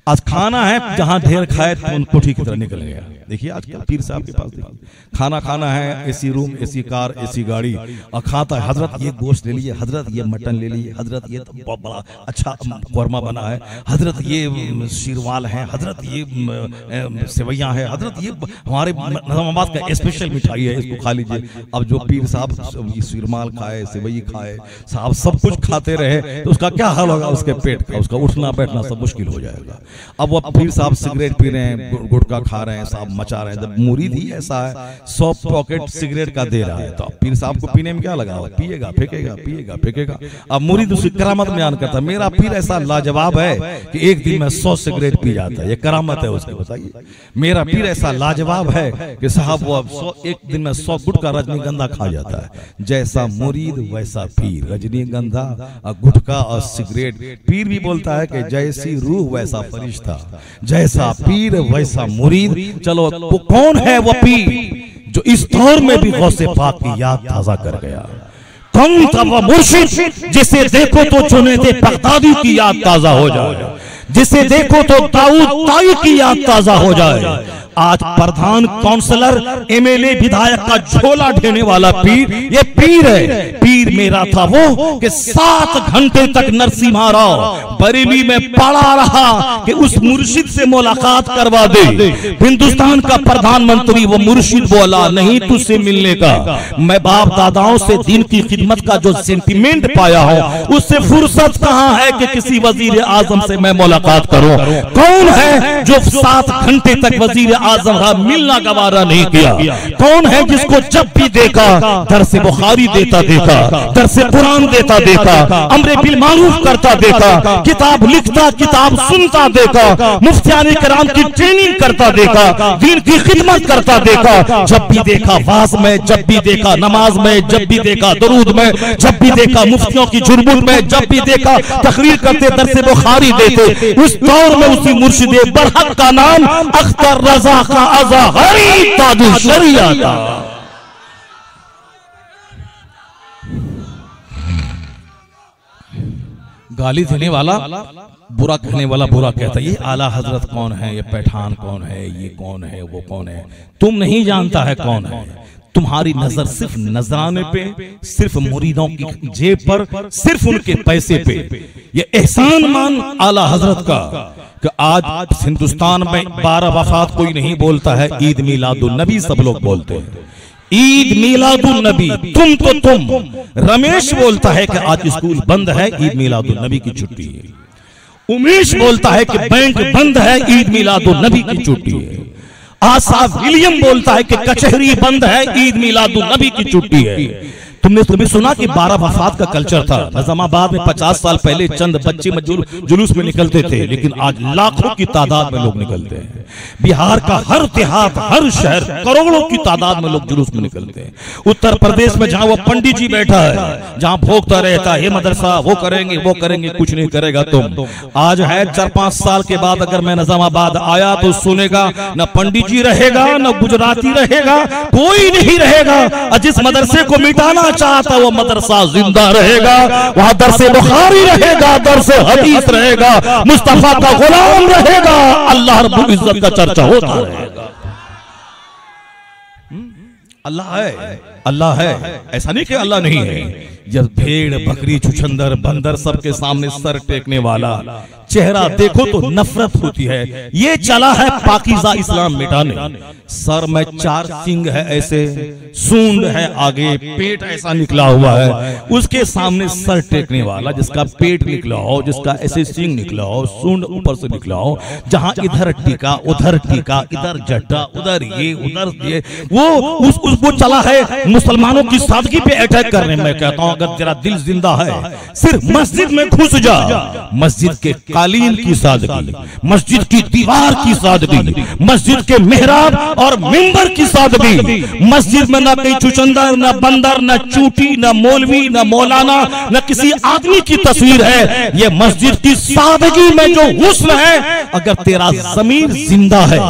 Speaker 3: आज खाना है, जहां ढेर खाए तो उनको ठीक तरह निकल गया। देखिए आजकल पीर साहब के पास देखिए, खाना खाना है, AC room, AC car, AC गाड़ी, और खाता है, हजरत ये गोश्त ले लीजिए, हजरत ये मटन ले लीजिए, हजरत ये तो बहुत बड़ा अच्छा कौरमा बना है, हजरत ये शीरवाल है, हजरत ये सेवैयाँ है, हजरत ये हमारे निजामाबाद का स्पेशल मिठाई है, इसको खा लीजिए। अब जो पीर साहब शीरमाल खाए, सेवई खाए, साहब सब कुछ खाते रहे तो उसका क्या हाल होगा? उसके पेट का, उसका उठना बैठना सब मुश्किल हो जाएगा। अब वो पीर साहब सिगरेट पी रहे हैं, गुटखा खा रहे हैं, साहब मचा रहे हैं। जब मुरीद ही ऐसा है, 100 पॉकेट सिगरेट का दे रहा है, तो पीर साहब को पीने में क्या लगा? पिएगा, फेंकेगा, पिएगा, फेंकेगा। अब मुरीद उसकी करामत बयान करता है, मेरा पीर ऐसा लाजवाब है कि एक दिन में 100 सिगरेट पी जाता है, ये करामत है उसकी, बताइए। मेरा पीर ऐसा लाजवाब है कि साहब वो एक दिन में 100 गुटखा रजनीगंधा खा जाता है। जैसा मुरीद वैसा पीर, रजनीगंधा, गुटखा और सिगरेट। पीर भी बोलता है कि जैसी रूह वैसा फरिश्ता, जैसा पीर वैसा मुरीद। चलो वो कौन है वो पीर जो इस दौर में भी गौसे पाक की याद ताजा कर गया? कौन था वो मुर्शिद जिसे देखो तो जुनैद बगदादी की याद ताजा हो जाए, जिसे देखो तो दाऊद ताई की याद ताजा हो जाए। आज प्रधान, काउंसलर, एमएलए, विधायक का झोला ढेने वाला पीर ये पीर है। पीर मेरा था वो कि 7 घंटे तक नरसिम्हा राव बरेली में पड़ा रहा कि उस मुर्शिद से मुलाकात करवा दे। हिंदुस्तान का प्रधानमंत्री वो मुर्शिद बोला, नहीं तुझसे मिलने का, मैं बाप दादाओं से दीन की खिदमत का जो सेंटिमेंट पाया हूं उससे फुर्सत कहां है कि किसी वजीर आजम से मैं मुलाकात करूं। कौन है जो 7 घंटे तक वजीर आजम का मिलना गवारा नहीं किया? कौन है जिसको जब भी देखा दरसे बुखारी देता देखा, दरसे कुरान देता देखा, अमरे बिल मारूफ करता देखा, किताब लिखता, किताब सुनता देखा, मुफ्तियाने कराम की ट्रेनिंग करता देखा, दीन की खिदमत करता देखा। जब भी देखा वाज में, जब भी देखा नमाज में, जब भी देखा दरूद में, जब भी देखा मुफ्तियों की जुर्बुत में, जब भी देखा तकरीर करते, दरसे बुखारी देते। उस दौर में उसी मुर्शिद बरहक का नाम अख्तर रजा का अज़हरी ताजुल शरिया था। गाली देने वाला बुरा कहने वाला बुरा कहता है, ये आला हजरत कौन है, ये पैठान कौन है, ये कौन है, वो कौन है, तुम नहीं जानता है कौन है। तुम्हारी नजर सिर्फ नजराने पे, सिर्फ मुरीदों की जेब पर, सिर्फ उनके पैसे पे। ये एहसान मान आला हजरत का कि आज हिंदुस्तान में 12 वफात कोई नहीं बोलता है, ईद मिलादुन नबी सब लोग बोलते हैं। ईद मिलादुन नबी, तुम रमेश बोलता है कि आज स्कूल बंद है, ईद मिलादुन नबी की छुट्टी है। उमेश बोलता है कि बैंक बंद है, ईद मिलादुन नबी की छुट्टी है। आसा विलियम बोलता है कि कचहरी बंद है, ईद मिलादुन नबी की छुट्टी है। तुमने भी सुना कि 12 वफात का कल्चर था। निजामाबाद में 50 साल पहले चंद बच्चे जुलूस में निकलते थे, लेकिन आज लाखों की तादाद में लोग निकलते हैं। बिहार का हर देहात, हर शहर करोड़ों की तादाद में लोग जुलूस में निकलते हैं। उत्तर प्रदेश में जहां वो पंडित जी बैठा है, जहां भोगता रहता है, ये मदरसा वो करेंगे वो करेंगे, कुछ नहीं करेगा तुम। आज है 4-5 साल के बाद अगर मैं निजामाबाद आया तो सुनेगा न पंडित जी रहेगा, न गुजराती रहेगा, कोई नहीं रहेगा। जिस मदरसे को मिटाना चाहता वो मदरसा जिंदा रहेगा, वहां दरसे बुखारी रहेगा, दरसे हदीस रहेगा, मुस्तफा का गुलाम रहेगा, अल्लाह रब्बुल इज्जत का चर्चा होता रहेगा। अल्लाह है, अल्लाह है, ऐसा नहीं कि अल्लाह नहीं है। जब भेड़ बकरी छुछंदर बंदर सबके सामने सर टेकने वाला चेहरा देखो तो नफरत होती है। ये चला है पाकीज़ा इस्लाम मिटाने। सर में 4 सींग है, ऐसे सूंड है, आगे पेट ऐसा निकला हुआ है, उसके सामने सर टेकने वाला जिसका पेट निकला हो, जिसका ऐसे सींग निकला हो, सूंड ऊपर से निकला हो, जहां इधर टीका उधर टीका, इधर जड्डा उधर ये उधर ये, वो चला है मुसलमानों की सादगी पे अटैक करने। मैं कहता हूं अगर तेरा दिल जिंदा है सिर्फ मस्जिद में घुस जा, मस्जिद के कालीन की सादगी, मस्जिद की दीवार की सादगी, मस्जिद के मेहराब और मिंबर की सादगी, मस्जिद में ना कहीं चुचंदर, ना बंदर, ना चूटी, ना मौलवी, ना मौलाना, ना किसी आदमी की तस्वीर है। ये मस्जिद की सादगी में जो हुस्न है, अगर तेरा ज़मीर जिंदा है,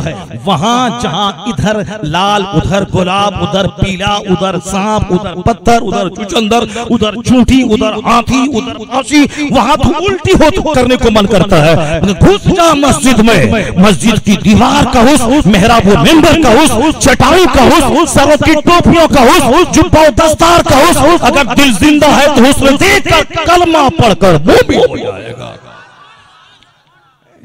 Speaker 3: वहां जहां इधर लाल उधर गुलाब, उधर पीला, उधर सांप, उधर पत्थर, उधर चुचंदर, उधर चूटी, उधर हाथी, उधर फांसी, वहां तो उल्टी हो तो करने को मन करता है। घुस जा मस्जिद में, मस्जिद की दीवार का हुस्न, मेहराब व मिंबर का हुस्न, चटाई का हुस्न, सरों की टोपियों का हुस्न, जुब्बा दस्तार का हुस्न, अगर दिल जिंदा है तो हुस्न देखकर कलमा पढ़कर वो भी हो जाएगा।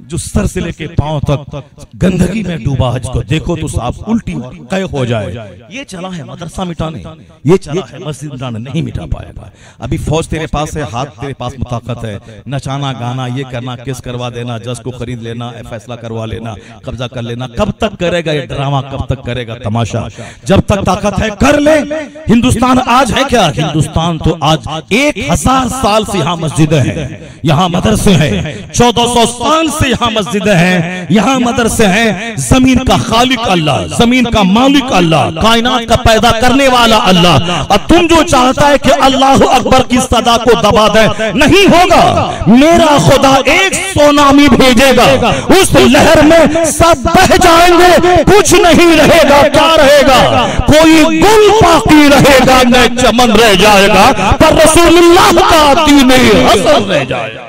Speaker 3: जो सर से लेके पांव तक गंदगी में डूबा है, जिसको देखो तो साफ उल्टी कह हो जाए। ये चला है मदरसा मिटाने, ये चला है मस्जिद मिटाने, नहीं मिटा पाएगा। अभी फौज तेरे पास है, हाथ तेरे पास में ताकत है, नचाना गाना ये करना, केस करवा देना, जज को खरीद लेना, फैसला करवा लेना, कब्जा कर लेना। कब तक करेगा ये ड्रामा, कब तक करेगा तमाशा? जब तक ताकत है कर ले। हिंदुस्तान आज है क्या? हिंदुस्तान तो आज 1000 साल से यहाँ मस्जिदें हैं, यहाँ मदरसे हैं, 1400 साल से यहाँ मस्जिदें हैं, यहाँ मदरसे हैं। जमीन का खालिक अल्लाह, जमीन का मालिक अल्लाह, कायनात का पैदा करने वाला अल्लाह। और तुम जो चाहता है कि अल्लाह अकबर की सदा को दबा दे, नहीं होगा। मेरा खुदा एक सुनामी भेजेगा, उस लहर में सब बह जाएंगे, कुछ नहीं रहेगा। क्या रहेगा? कोई गुल बाकी रहेगा, न चमन रह जाएगा, पर रसूलुल्लाह का दीन हसन रह जाएगा।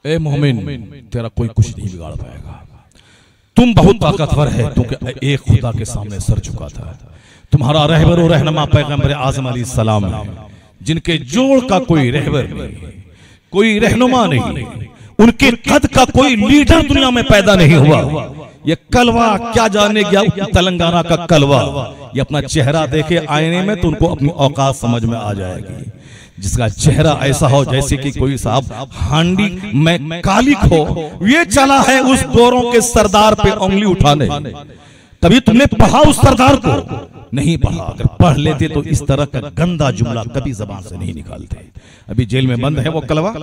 Speaker 3: ए मोमिन, तेरा कोई कुछ नहीं बिगाड़ पाएगा। तुम बहुत ताकतवर है, क्योंकि एक खुदा के सामने सर झुका था। तुम्हारा रहबर और रहनुमा पैगंबर आज़म अलैहिस्सलाम है, जिनके जोड़ का कोई रहबर नहीं, कोई रहनुमा नहीं, उनके कद का कोई लीडर दुनिया में पैदा नहीं हुआ। ये कलवा क्या जाने गया तेलंगाना का कलवा, ये अपना चेहरा देखे आईने में तो उनको अपनी औकात समझ में आ जाएगी। जिसका चेहरा ऐसा हो जैसे कि कोई साहब हांडी में कालिक हो, ये चला है उस गोरों के सरदार पे उंगली उठाने। कभी तुमने पढ़ा उस सरदार को? नहीं पढ़ा। अगर पढ़ लेते तो इस तरह का गंदा जुमला कभी जबान से नहीं निकालते। अभी जेल में बंद है वो कलवा।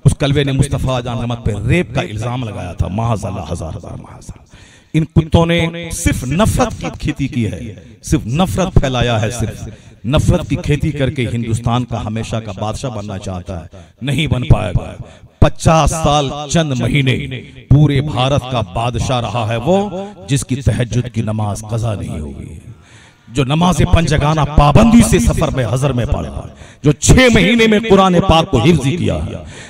Speaker 3: उस कलवे ने मुस्तफा जान रहमत पे रेप का इल्जाम लगाया था। माज़अल्लाह, हजार हजार माज़अल्लाह। इन कुत्तों ने सिर्फ नफरत की खेती की है, सिर्फ नफरत फैलाया है, सिर्फ नफरत की खेती करके हिंदुस्तान का हमेशा का बादशाह बनना चाहता है, नहीं बन पाएगा। 50 साल चंद महीने पूरे भारत का बादशाह रहा है वो, जिसकी तहज्जुद की नमाज कज़ा नहीं होगी, जो नमाज पंजगाना पाबंदी से सफर में हजर में पढ़ा, जो 6 महीने में कुरान पाक को हिफ्ज़ किया,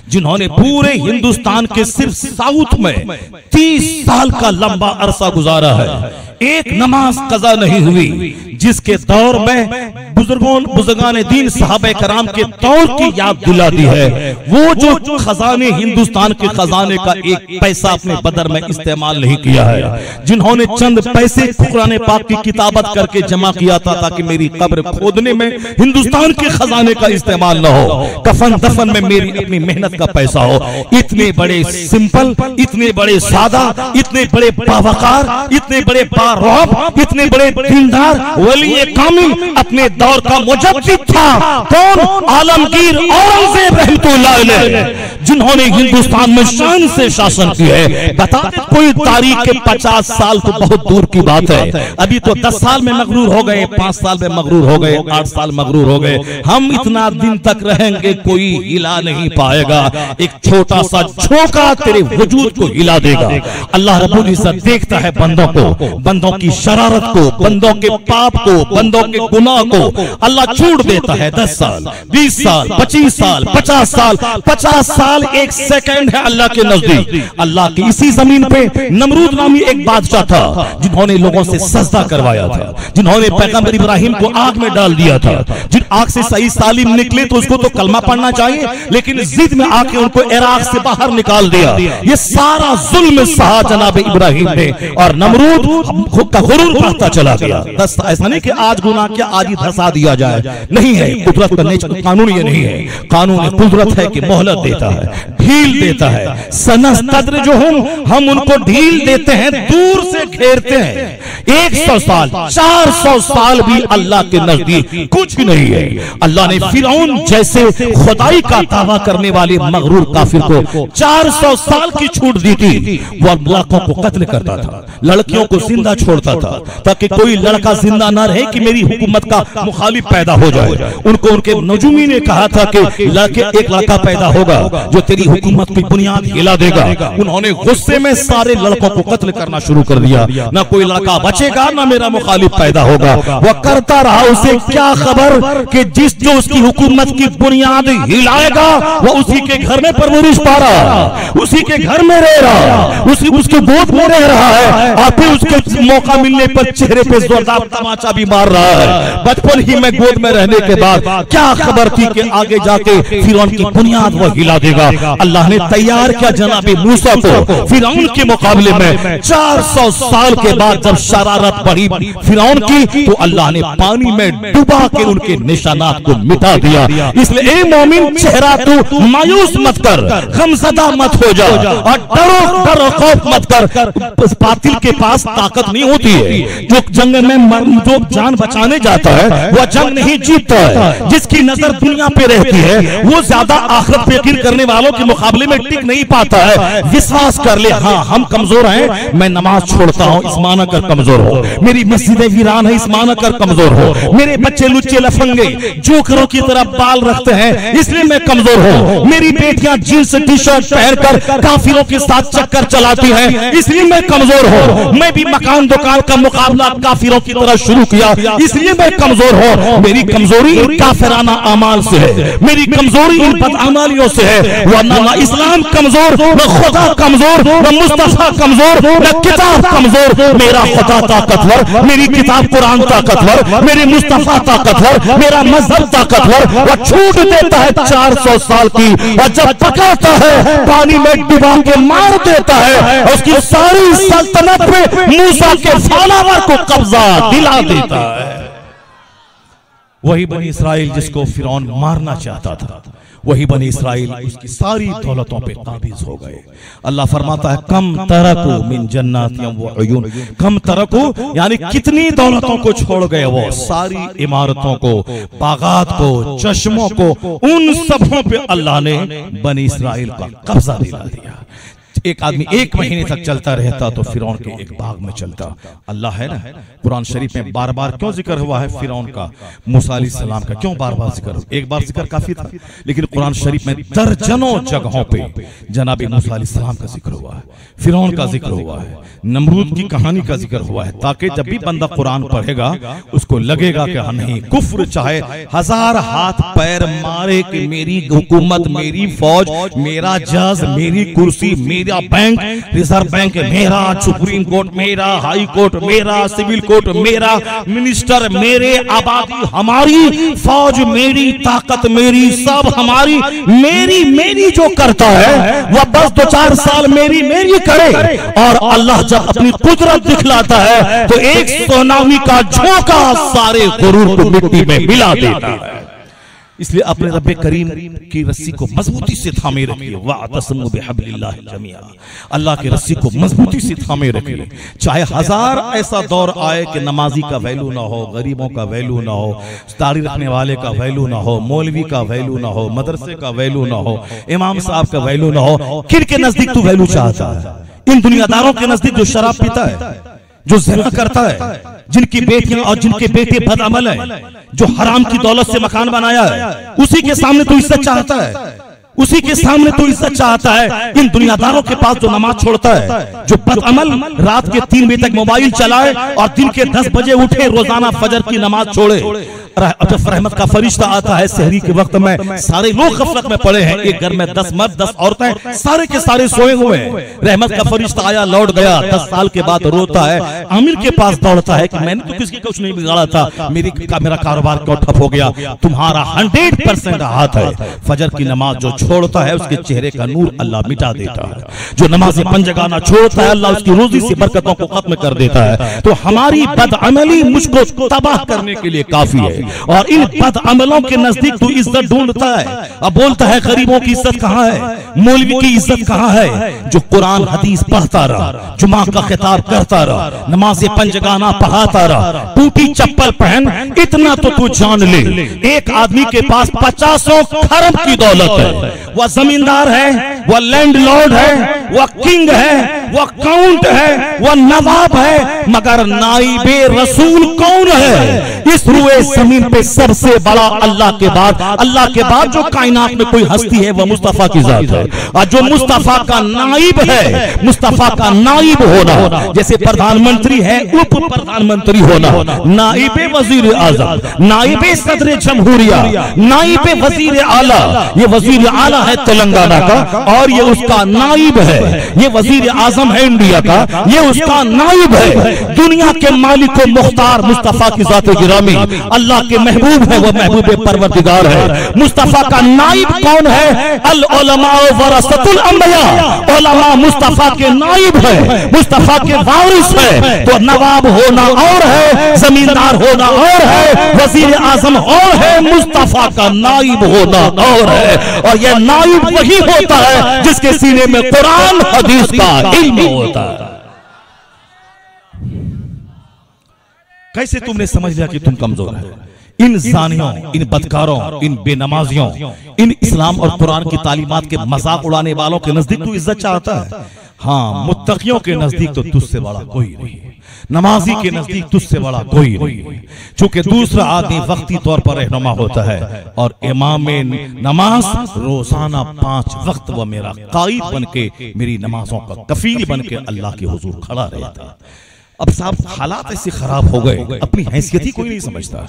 Speaker 3: जिन्होंने पूरे हिंदुस्तान के सिर्फ साउथ में 30 साल का लंबा अरसा गुजारा है, एक नमाज कज़ा नहीं हुई, जिसके दौर में बुजुर्गान दीन सहाबे कराम के दौर की याद दिला दी है। वो जो खजाने, हिंदुस्तान के खजाने का एक पैसा अपने बदर में इस्तेमाल नहीं किया है, जिन्होंने चंद पैसे कुरान पाक की किताबत करके जमा किया था ताकि मेरी कब्र खोदने में हिंदुस्तान के खजाने का इस्तेमाल न हो, कफन दफन में मेरी अपनी मेहनत का पैसा हो। इतने बड़े सिंपल, इतने बड़े सादा, इतने बड़े बावकार, इतने बड़े बारौब, इतने बड़े दीनदार वली कामिल अपने दौर का मुजद्दिद था। कौन? आलमगीर औरंगजेब रहमतुल्लाह अलैह, जिन्होंने हिंदुस्तान में शान से शासन किया है। बता दे कोई तारीख के 50 साल तो बहुत दूर की बात है। अभी तो 10 साल में मगरूर हो गए, 5 साल में मगरूर हो गए, 8 साल मगरूर हो गए। हम इतना दिन तक रहेंगे कोई हिला नहीं पाएगा। एक छोटा सा झोंका तेरे वजूद को हिला देगा। अल्लाह रब्बुल इज्जत देखता है बंदों को, बंदों की शरारत को, बंदों के पाप को, बंदों के गुनाह को अल्लाह छूट देता है। 10 साल, 20 साल, 25 साल, 50 साल, 50 साल एक सेकंड है अल्लाह के नजदीक। अल्लाह की इसी जमीन पे नमरूद नामी एक बादशाह था, जिन्होंने लोगों से सजदा करवाया था, जिन्होंने पैगंबर इब्राहिम को आग में डाल दिया था। जिन आग से सही सालिम निकले तो उसको तो कलमा पढ़ना चाहिए, लेकिन जिद में आके उनको इराक से बाहर निकाल दिया। ये सारा जुल्म सहा जनाब इब्राहिम ने, और नमरूद का गुरूर बढ़ता चला गया। ऐसा नहीं कि आज गुनाह किया आज ही धसा दिया जाए, नहीं है। कुदरत का नेचर कानून ये नहीं है। कानून कुदरत है कि मोहलत देता है, ढील देता है। सनस कद्र जो हम उनको ढील देते हैं, दूर से घेरते हैं। 100 साल, 400 साल भी अल्लाह के नजदीक कुछ नहीं है। अल्लाह ने फिरौन जैसे खुदाई का दावा करने वाले मगरूर काफिर को 400 साल की छूट दी थी। वो लड़कों को कत्ल करता था, लड़कियों को जिंदा छोड़ता था, ताकि कोई लड़का जिंदा ना रहे कि मेरी हुकूमत का मुखालिफ पैदा हो जाए। उनको उनके नजूमी ने कहा था कि एक लड़का पैदा होगा जो तेरी हुकूमत की बुनियाद हिला देगा। उन्होंने गुस्से में सारे लड़कों को कत्ल करना शुरू कर दिया। ना कोई लड़का बचेगा, ना मेरा मुखालिफ पैदा होगा। वह करता रहा, उसे क्या खबर कि जो उसकी हुकूमत की बुनियाद हिलाएगा वो उसी के घर में परवरिश पा रहा, उसी के घर में रह रहा, उसके गोद में रह रहा है, और फिर उसके मौका मिलने पर चेहरे पे जोरदार तमाचा भी मार रहा है। बचपन ही में गोद में रहने के बाद क्या खबर थी कि आगे जाके फिरौन की बुनियाद वो हिला देगा। अल्लाह ने तैयार किया जनाबे मूसा को फिरौन के मुकाबले में। 400 साल के बाद जब शरारत बढ़ी फिरौन की, तो अल्लाह ने पानी में डुबा के उनके निशानात को मिटा दिया। इसलिए ए मोमिन, चेहरा तू मायूस मत कर, गमज़दा मत हो जा, और डरो खौफ मत कर। बातिल के पास ताकत नहीं होती है। जो जंग में जो जान बचाने जाता है वह जंग नहीं जीतता है। जिसकी नजर दुनिया पे रहती है वो ज्यादा आखिरत पे यकीन करने वालों के मुकाबले में टिक नहीं पाता है। विश्वास कर ले, हाँ हम कमजोर हैं, मैं नमाज छोड़ता हूँ, इस माना कर कमजोर हो। मेरी मस्जिदें वीरान है, इस माना कर कमजोर हो। मेरे बच्चे लुच्चे लफंगे जोकरों की तरह बाल रखते हैं, इसलिए मैं कमजोर हूँ। मेरी बेटियां जींस टी शर्ट पहनकर काफिरों के साथ चक्कर चलाती हैं, इसलिए मैं कमजोर हूँ। मैं भी मकान दुकान का मुकाबला काफिरों की तरह शुरू किया, इसलिए मैं कमजोर हूँ। मेरी कमजोरी काफिराना अमाल से है, मेरी कमजोरी इन बदअमालियों से है। वरना न इस्लाम कमजोर, न खुदा कमजोर, न मुस्तफा कमजोर, न किताब कमजोर। मेरा खुदा ताकतवर, मेरी किताब कुरान ताकतवर, मेरे मुस्तफा ताकतवर, मेरा मजहब ताकतवर। वह छूट देता है 400 साल की, और जब पकाता है पानी में डुबा के मार देता है, उसकी सारी सल्तनत पे मूसा के फॉलोवर को कब्जा दिला देता है। वही बनी इस्राइल जिसको फिरौन मारना चाहता था, वही बनी इस्राइल उसकी सारी दौलतों पे काबिज हो गए। अल्लाह फरमाता है कम तरकू मिन जन्नातियम व उयून, कम तरकू यानी कितनी दौलतों को छोड़ गए वो, सारी इमारतों को, बागात को, चश्मों को, उन सबों पे अल्लाह ने बनी इस्राइल का कब्जा दिला दिया। एक आदमी 1 महीने तक चलता रहता तो फिरौन के एक बाग में चलता। अल्लाह है ना, कुरान शरीफ में बार बार क्यों जिक्र हुआ है फिरौन का, मूसा अलैहिस्सलाम का, क्यों बार बार जिक्र? एक बार जिक्र काफी था, लेकिन कुरान शरीफ में दर्जनों जगहों पे जनाब मूसा अलैहिस्सलाम का जिक्र हुआ है, फिरौन का जिक्र हुआ है, नमरूद की कहानी का जिक्र हुआ है, ताकि जब भी बंदा कुरान पढ़ेगा उसको लगेगा कि हाँ नहीं, कुफ्र चाहे 1000 हाथ पैर मारे कि मेरी हुकूमत, मेरी फौज, मेरा जज, मेरी कुर्सी, मेरा बैंक, रिजर्व बैंक मेरा, सुप्रीम कोर्ट मेरा, हाई कोर्ट मेरा, सिविल कोर्ट मेरा, मिनिस्टर मेरे, आबादी हमारी, फौज मेरी, ताकत मेरी, सब हमारी, मेरी जो करता है वह बस 2-4 साल मेरी करे। और अल्लाह जब अपनी कुदरत दिखलाता है तो एक सोनामी का झोंका सारे गुरूर को मिट्टी में मिला देता है। इसलिए अपने रब्बे करीम की रस्सी को मजबूती से थामे रखिए। वातसिमू बिहब्लिल्लाहि जमीआ, अल्लाह की रस्सी को मजबूती से थामे रखिए। चाहे हजार ऐसा दौर आए कि नमाजी का वैल्यू ना हो, गरीबों का वैल्यू ना हो, दाढ़ी रखने वाले का वैल्यू ना हो, मौलवी का वैल्यू ना हो, मदरसे का वैल्यू ना हो, इमाम साहब का वैल्यू ना हो, किनके नजदीक तू वैल्यू चाहता है? इन दुनियादारों के नजदीक जो शराब पीता है, जो ज़िना करता है, जिनकी बेटियां और जिनके बेटे बदअमल हैं, जो हराम की दौलत से मकान बनाया है, उसी के सामने तू इज्जत चाहता है, उसी के सामने तू इज्जत चाहता है। इन दुनियादारों के पास जो नमाज छोड़ता है, जो बदअमल रात के 3 बजे तक मोबाइल चलाए और दिन के 10 बजे उठे, रोजाना फजर की नमाज छोड़े, जब रहमत का फरिश्ता आता है सहरी के वक्त में, सारे लोग गफलत में पड़े हैं, एक घर में 10 मर्द 10 औरतें, सारे के सारे सोए हुए हैं। रहमत का फरिश्ता आया, लौट गया, 10 साल के बाद रोता है, आमिर के पास दौड़ता है कि मैंने तो किसी कुछ नहीं बिगाड़ा था, मेरा कारोबार क्यों ठप हो गया? तुम्हारा 100% हाथ है। फजर की नमाज जो छोड़ता है उसके चेहरे का नूर अल्लाह मिटा देता है। जो नमाज पंजगाना छोड़ता है अल्लाह उसकी रोजी से बरकतों को खत्म कर देता है। तो हमारी बदअमली मुझको तबाह करने के लिए काफी है। और इन बदअमलों के नजदीक तू इज्जत ढूंढता है। अब बोलता है गरीबों की इज्जत कहाँ है, मौलवी की इज्जत कहाँ है? जो कुरान हदीस पढ़ता रहा, जुमा का खिताब करता रहा, नमाज पंजगाना पढ़ाता रहा, टूटी चप्पल पहन, इतना तो तू जान ले, एक आदमी के पास 50 खरब की दौलत है, वह जमींदार है, वह लैंडलॉर्ड है, वह किंग है, वह काउंट है, वह नवाब है, मगर नाइबे रसूल कौन है? इस रुए जमीन पे सबसे बड़ा अल्लाह के बाद जो कायनात में कोई हस्ती है वह मुस्तफा की जात है। और जो मुस्तफा का नाइब है, मुस्तफा का नाइब होना, जैसे प्रधानमंत्री है उप प्रधानमंत्री होना, नाइबे वजीर आजम, नाइबे सदर जमहूरिया, नाइबे वजीर आला, ये वजीर आला है तेलंगाना का और ये उसका नाइब है, ये वजीर आजम है इंडिया का, ये उसका नाइब है। दुनिया के मालिक व मुख्तार मुस्तफा की जात गिरामी, अल्लाह के महबूब है, वह महबूब परवरदिगार है। मुस्तफा का नाइब कौन है? अल उलमा वरसतुल अंबिया, उलमा मुस्तफा के नाइब है, मुस्तफा के वारिस है। तो नवाब होना और है, जमींदार होना और है, वजीर आजम और है, मुस्तफा का नाइब होना और है। और यह नाइब वही होता है जिसके सीने में कुरान हदीस का इल्म होता है। कैसे तुमने समझ लिया कि तुम कमजोर है? इन जानियों, इन बदकारों, इन बेनमाजियों, इन इस्लाम और कुरान की तालीमात के मजाक उड़ाने वालों के नजदीक तू इज्जत चाहता है। हाँ, मुत्तकियों के नजदीक तो तुझसे बड़ा कोई नहीं, नमाजी के नजदीक तुझसे बड़ा कोई नहीं। चूंकि दूसरा आदमी वक्ती तौर पर रहनुमा होता है और इमाम नमाज रोजाना 5 वक्त वह मेरा कायद बन के, मेरी नमाजों का कफील बन के अल्लाह के हुजूर खड़ा रहता है। अब साहब हालात ऐसे खराब हो गए, अपनी हैसियत ही कोई नहीं समझता।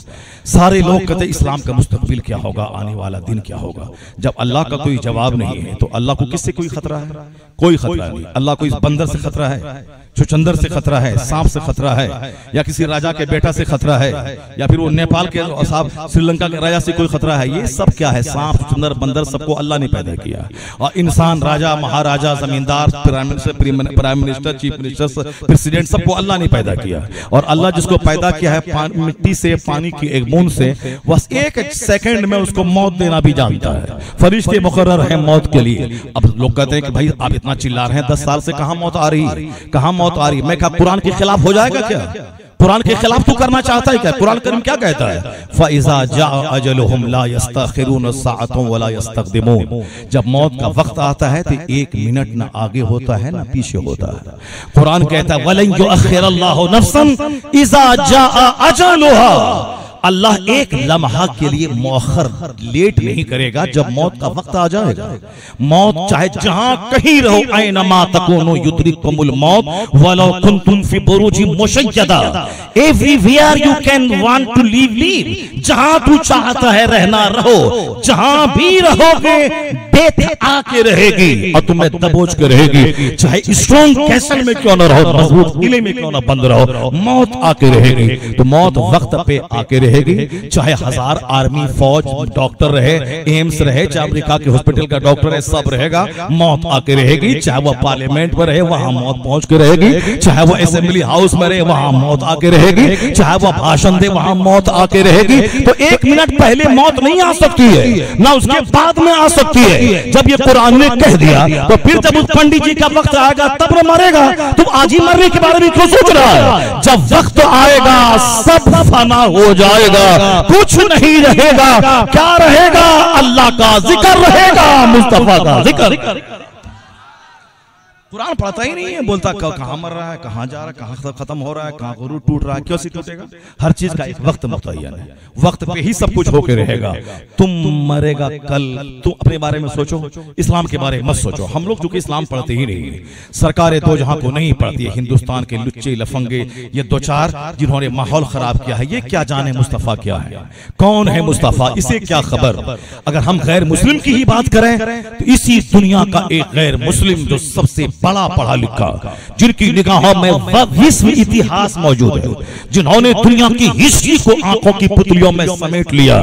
Speaker 3: सारे लोग कहते इस्लाम का मुस्तकबिल क्या होगा, आने वाला दिन क्या होगा। जब अल्लाह का कोई जवाब नहीं है तो अल्लाह को किससे कोई खतरा है? कोई खतरा नहीं। अल्लाह को इस बंदर से खतरा है, चुचंदर से खतरा है, सांप से खतरा है, या किसी राजा के बेटा से खतरा है, या फिर वो नेपाल के साहब श्रीलंका के राजा से कोई खतरा है? ये सब क्या है? सांप, चुचंदर, बंदर सबको अल्लाह ने पैदा किया। और इंसान, राजा, महाराजा, जमींदार, prime minister, chief minister, president, सबको अल्लाह ने पैदा किया। और अल्लाह जिसको पैदा किया है मिट्टी से, पानी की एक बूंद से, बस 1 सेकंड में उसको मौत देना भी जानता है। फरिश्ते मुकर्रर हैं मौत के लिए। अब लोग कहते हैं कि भाई आप इतना चिल्ला रहे हैं, 10 साल से कहां मौत आ रही है, कहां मौत आ रही है? मैं कहा कुरान के खिलाफ हो जाएगा क्या? कुरान के खिलाफ तू करना चाहता है क्या? कुरान करीम क्या कहता है? फ़इज़ा जाअ अजलुहुम ला यस्तखिरून सअतन वला यस्तक़दिमून। जब मौत का वक्त आता है तो 1 मिनट ना आगे होता है ना पीछे होता है। कुरान कहता है वलन युअख़िरल्लाहु नफ्सन इज़ा जाअ अजलुहा। अल्लाह एक लम्हा के लिए मौखर लेट नहीं करेगा जब मौत का वक्त आ जाएगा। मौत चाहे जहां कहीं रहो, ऐनमा तकूनु युद्रिकुमुल मौत वलौ कुंतुम फी बुरूजिन मुशय्यदा। Everywhere you can want to live, जहां तू चाहता है रहना रहो, जहां भी रहोगे डेथ आके रहेगी और तुम्हें दबोच के रहेगी, चाहे स्ट्रॉन्ग कैसल में क्यों ना रहो, मजबूत किले में क्यों ना बंद रहो, मौत आके रहेगी। तो मौत वक्त पे आके रहेगी, चाहे 1000 आर्मी फौज डॉक्टर रहे, एम्स रहे, चाहे अमेरिका के हॉस्पिटल का डॉक्टर है, सब रहेगा, मौत आके रहेगी। चाहे वो पार्लियामेंट में रहे, वहां मौत पहुंच के रहेगी, चाहे वो असेंबली हाउस में रहे, वहां मौत आके रहेगी, चाहे वो भाषण दे, वहां मौत आके रहेगी। तो 1 मिनट पहले मौत नहीं आ सकती है, ना उसके बाद में आ सकती है। जब ये कुरान ने कह दिया, तो फिर जब उस पंडित जी का वक्त आएगा तब वो मरेगा। तुम आज ही मरने के बारे में क्यों सोच रहा है? जब वक्त आएगा सब फना हो जाएगा, कुछ नहीं रहेगा। क्या रहेगा? अल्लाह का जिक्र रहेगा, मुस्तफा का जिक्र। कुरान पढ़ता ही नहीं है, बोलता कहां मर रहा है, कहां जा रहा है, कहां खत्म हो रहा है, कहां गुरु टूट रहा है, क्यों सी टूटेगा? हर चीज का एक वक्त मुतय्यन है, वक्त पे ही सब कुछ होके रहेगा। तुम मरेगा कल, तुम अपने बारे में सोचो, इस्लाम के बारे में मत सोचो। हम लोग चूंकि इस्लाम पढ़ते ही नहीं है, सरकारें दो जहां को नहीं पढ़ती है, हिंदुस्तान के लुच्चे लफंगे ये 2-4 जिन्होंने माहौल खराब किया है, ये क्या जाने मुस्तफा क्या है, कौन है मुस्तफा, इसे क्या खबर। अगर हम गैर मुस्लिम की ही बात करें तो इसी दुनिया का एक गैर मुस्लिम जो सबसे बड़ा पढ़ा लिखा, जिनकी निगाहों में विश्व इतिहास मौजूद है, जिन्होंने दुनिया की हिस्ट्री को आंखों की पुतलियों में समेट लिया,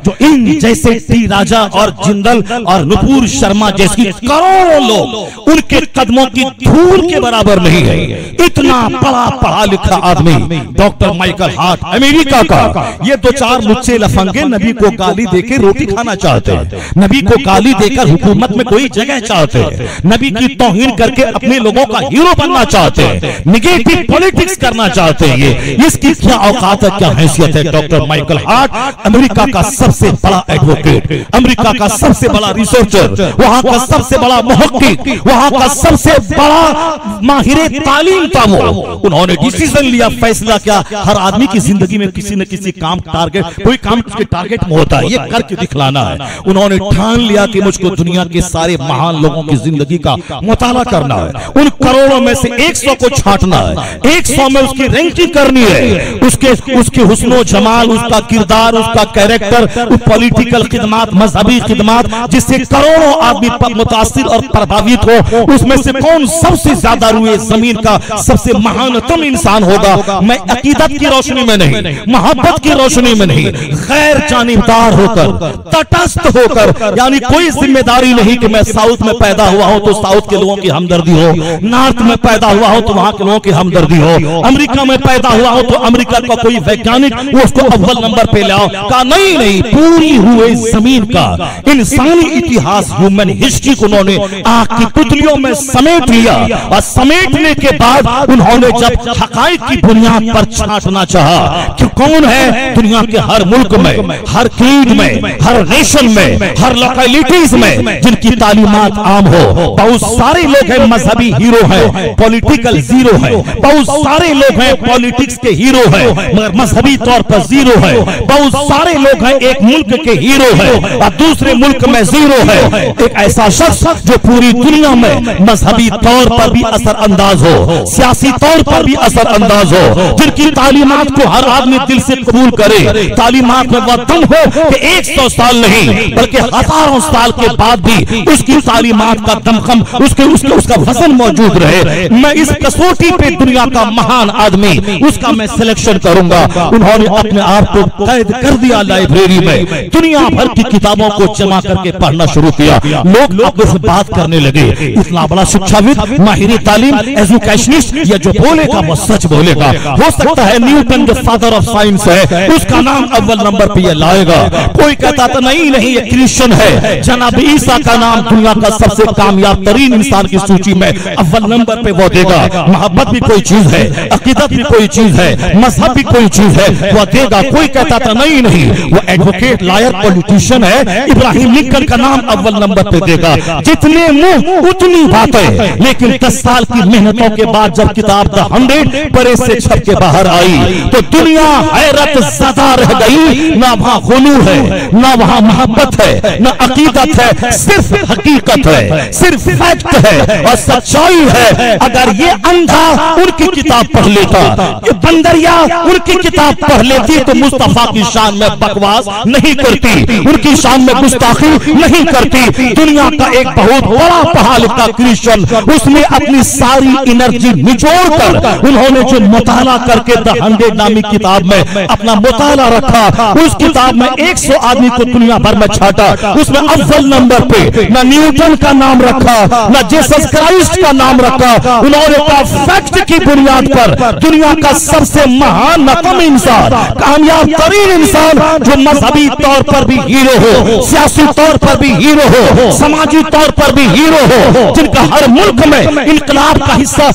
Speaker 3: जो इन जैसे टी राजा और जिंदल और नुपुर शर्मा जैसी करोड़ों लोग उनके कदमों की धूल के बराबर नहीं है। इतना बड़ा पढ़ा लिखा आदमी डॉक्टर माइकल हार्ट अमेरिका का, ये 2-4 लुच्चे लफंगे नबी को गाली देकर रोटी खाना चाहते हैं, नबी को गाली देकर हुकूमत में कोई जगह चाहते हैं, नबी की तौहीन करके अपने लोगों का हीरो बनना चाहते हैं, निगेटिव पॉलिटिक्स करना चाहते हैं। ये इसकी क्या औकात है, क्या हैसियत है? डॉक्टर माइकल हार्ट अमेरिका का सबसे बड़ा एडवोकेट, अमेरिका का सबसे बड़ा रिसर्चर, वहां का सबसे बड़ा मुहक्किक, वहां का सबसे बड़ा माहिर तालीम था वो। उन्होंने डिसीजन लिया, फैसला किया, हर आदमी की जिंदगी में किसी न किसी काम टारगेट, कोई काम उसके टारगेट में होता है, ये करके दिखलाना है। उन्होंने ठान लिया कि मुझको दुनिया के सारे महान लोगों की जिंदगी का मुताला करना है, उन करोड़ों में से 100 को छांटना है, 100 में उसकी रैंकिंग करनी है, उसके हुस्नो जमाल, उसका किरदार, उसका कैरेक्टर, पॉलिटिकल खिदमात, मजहबी खिदमात, जिससे करोड़ों आदमी मुतासिर और प्रभावित हो, उसमें से कौन सबसे ज्यादा रुए जमीन का सबसे महानतम इंसान होगा। मैं अकीदत की रोशनी में नहीं, मोहब्बत की रोशनी में नहीं, गैर जानिबदार होकर, तटस्थ होकर, यानी कोई जिम्मेदारी नहीं कि मैं साउथ में पैदा हुआ हूं तो साउथ के लोगों की हमदर्दी हो, नॉर्थ में पैदा हुआ हो तो वहां के लोगों की हमदर्दी हो, अमेरिका में पैदा हुआ हो तो अमेरिका का कोई वैज्ञानिक वो उसको अव्वल नंबर पे लाओ। कहा नहीं नहीं, पूरी हुई जमीन का इंसानी इतिहास, ह्यूमन हिस्ट्री को उन्होंने आंख की पुतलियों में समेट लिया, और समेटने के बाद उन्होंने जब हकाइक की बुनियाद पर छांटना चाहा कि कौन है दुनिया के हर मुल्क में, हर क्रीड में, हर नेशन में, हर लोकेलिटीज में जिनकी तालीमात आम हो, बहुत सारे लोग हैं मजहबी हीरो है, पॉलिटिकल जीरो है, बहुत सारे लोग हैं पॉलिटिक्स के हीरो है मगर मजहबी तौर पर जीरो है, बहुत सारे लोग हैं एक मुल्क के हीरो है और दूसरे मुल्क में जीरो है। एक ऐसा शख्स जो पूरी दुनिया में मजहबी तौर पर भी असर अंदाज हो, सियासी तौर पर भी असर अंदाज हो, जिनकी तालीमात को हर आदमी दिल से कबूल करे, तालीमात में वह दम हो कि 100 साल नहीं बल्कि हजारों साल के बाद भी उसकी तालीमात का दमखम, उसका वजन मौजूद रहे। मैं इस कसौटी पे दुनिया का महान आदमी उसका मैं सिलेक्शन करूंगा। उन्होंने अपने आप को कैद कर दिया लाइब्रेरी में, दुनिया भर की किताबों को जमा करके पढ़ना शुरू किया। लोग आपस में बात करने लगे, इतना बड़ा शिक्षाविद, माहिर तालीम, एजुकेशनिस्ट, ये जो बोलेगा वो सच बोलेगा। हो सकता है न्यूटन जो फादर ऑफ साइंस है उसका नाम अव्वल नंबर पे ये लाएगा। कोई कहता था नहीं नहीं ये क्रिश्चियन है, जनाब ईसा का नाम दुनिया का सबसे कामयाब तरीन इंसान की सूची में अव्वल नंबर पे वो देगा। मोहब्बत भी कोई चीज है, अकीदत भी कोई चीज है, मजहब भी कोई चीज है, वो देगा। कोई कहता था नहीं नहीं वो एडवोकेट, लायर, पॉलिटिशियन है, इब्राहिम लिंकन का नाम अव्वल नंबर पे देगा। जितने मुंह उतनी बातें। लेकिन 10 साल की मेहनतों के बाद जब किताब द 100 परे से छप के बाहर आई तो दुनिया हैरत ज़दा रह गई, ना वहां गुलू है, ना वहां मोहब्बत है, ना अकीदत है, सिर्फ हकीकत है, सिर्फ फैक्ट है और सच्चाई है। अगर ये अंधा उनकी किताब पढ़ लेता, ये बंदरिया उनकी किताब पढ़ लेती तो मुस्तफा की शान में बकवास नहीं करती, उनकी शान में गुस्ताखी नहीं करती। दुनिया का एक बहुत बड़ा पढ़ा लिखा क्रिश्चियन, उसने अपनी सारी एनर्जी निचोड़ कर उन्होंने जो मुताला करके द 100 नामी किताब में अपना मुताला रखा, उस किताब में 100 आदमी को दुनिया भर में छाटा, उसमें अव्वल नंबर पे न न्यूटन का नाम रखा, न जीसस क्राइस्ट का नाम रखा। उन्होंने कहा फैक्ट की बुनियाद पर दुनिया का सबसे महान नतम इंसान, कामयाब तरीन इंसान, जो मजहबी तौर पर भी हीरो हो, सियासी तौर पर भी हीरो हो, समाजी तौर पर भी हीरो हो, जिनका हर मुल्क में इनकलाब का हिस्सा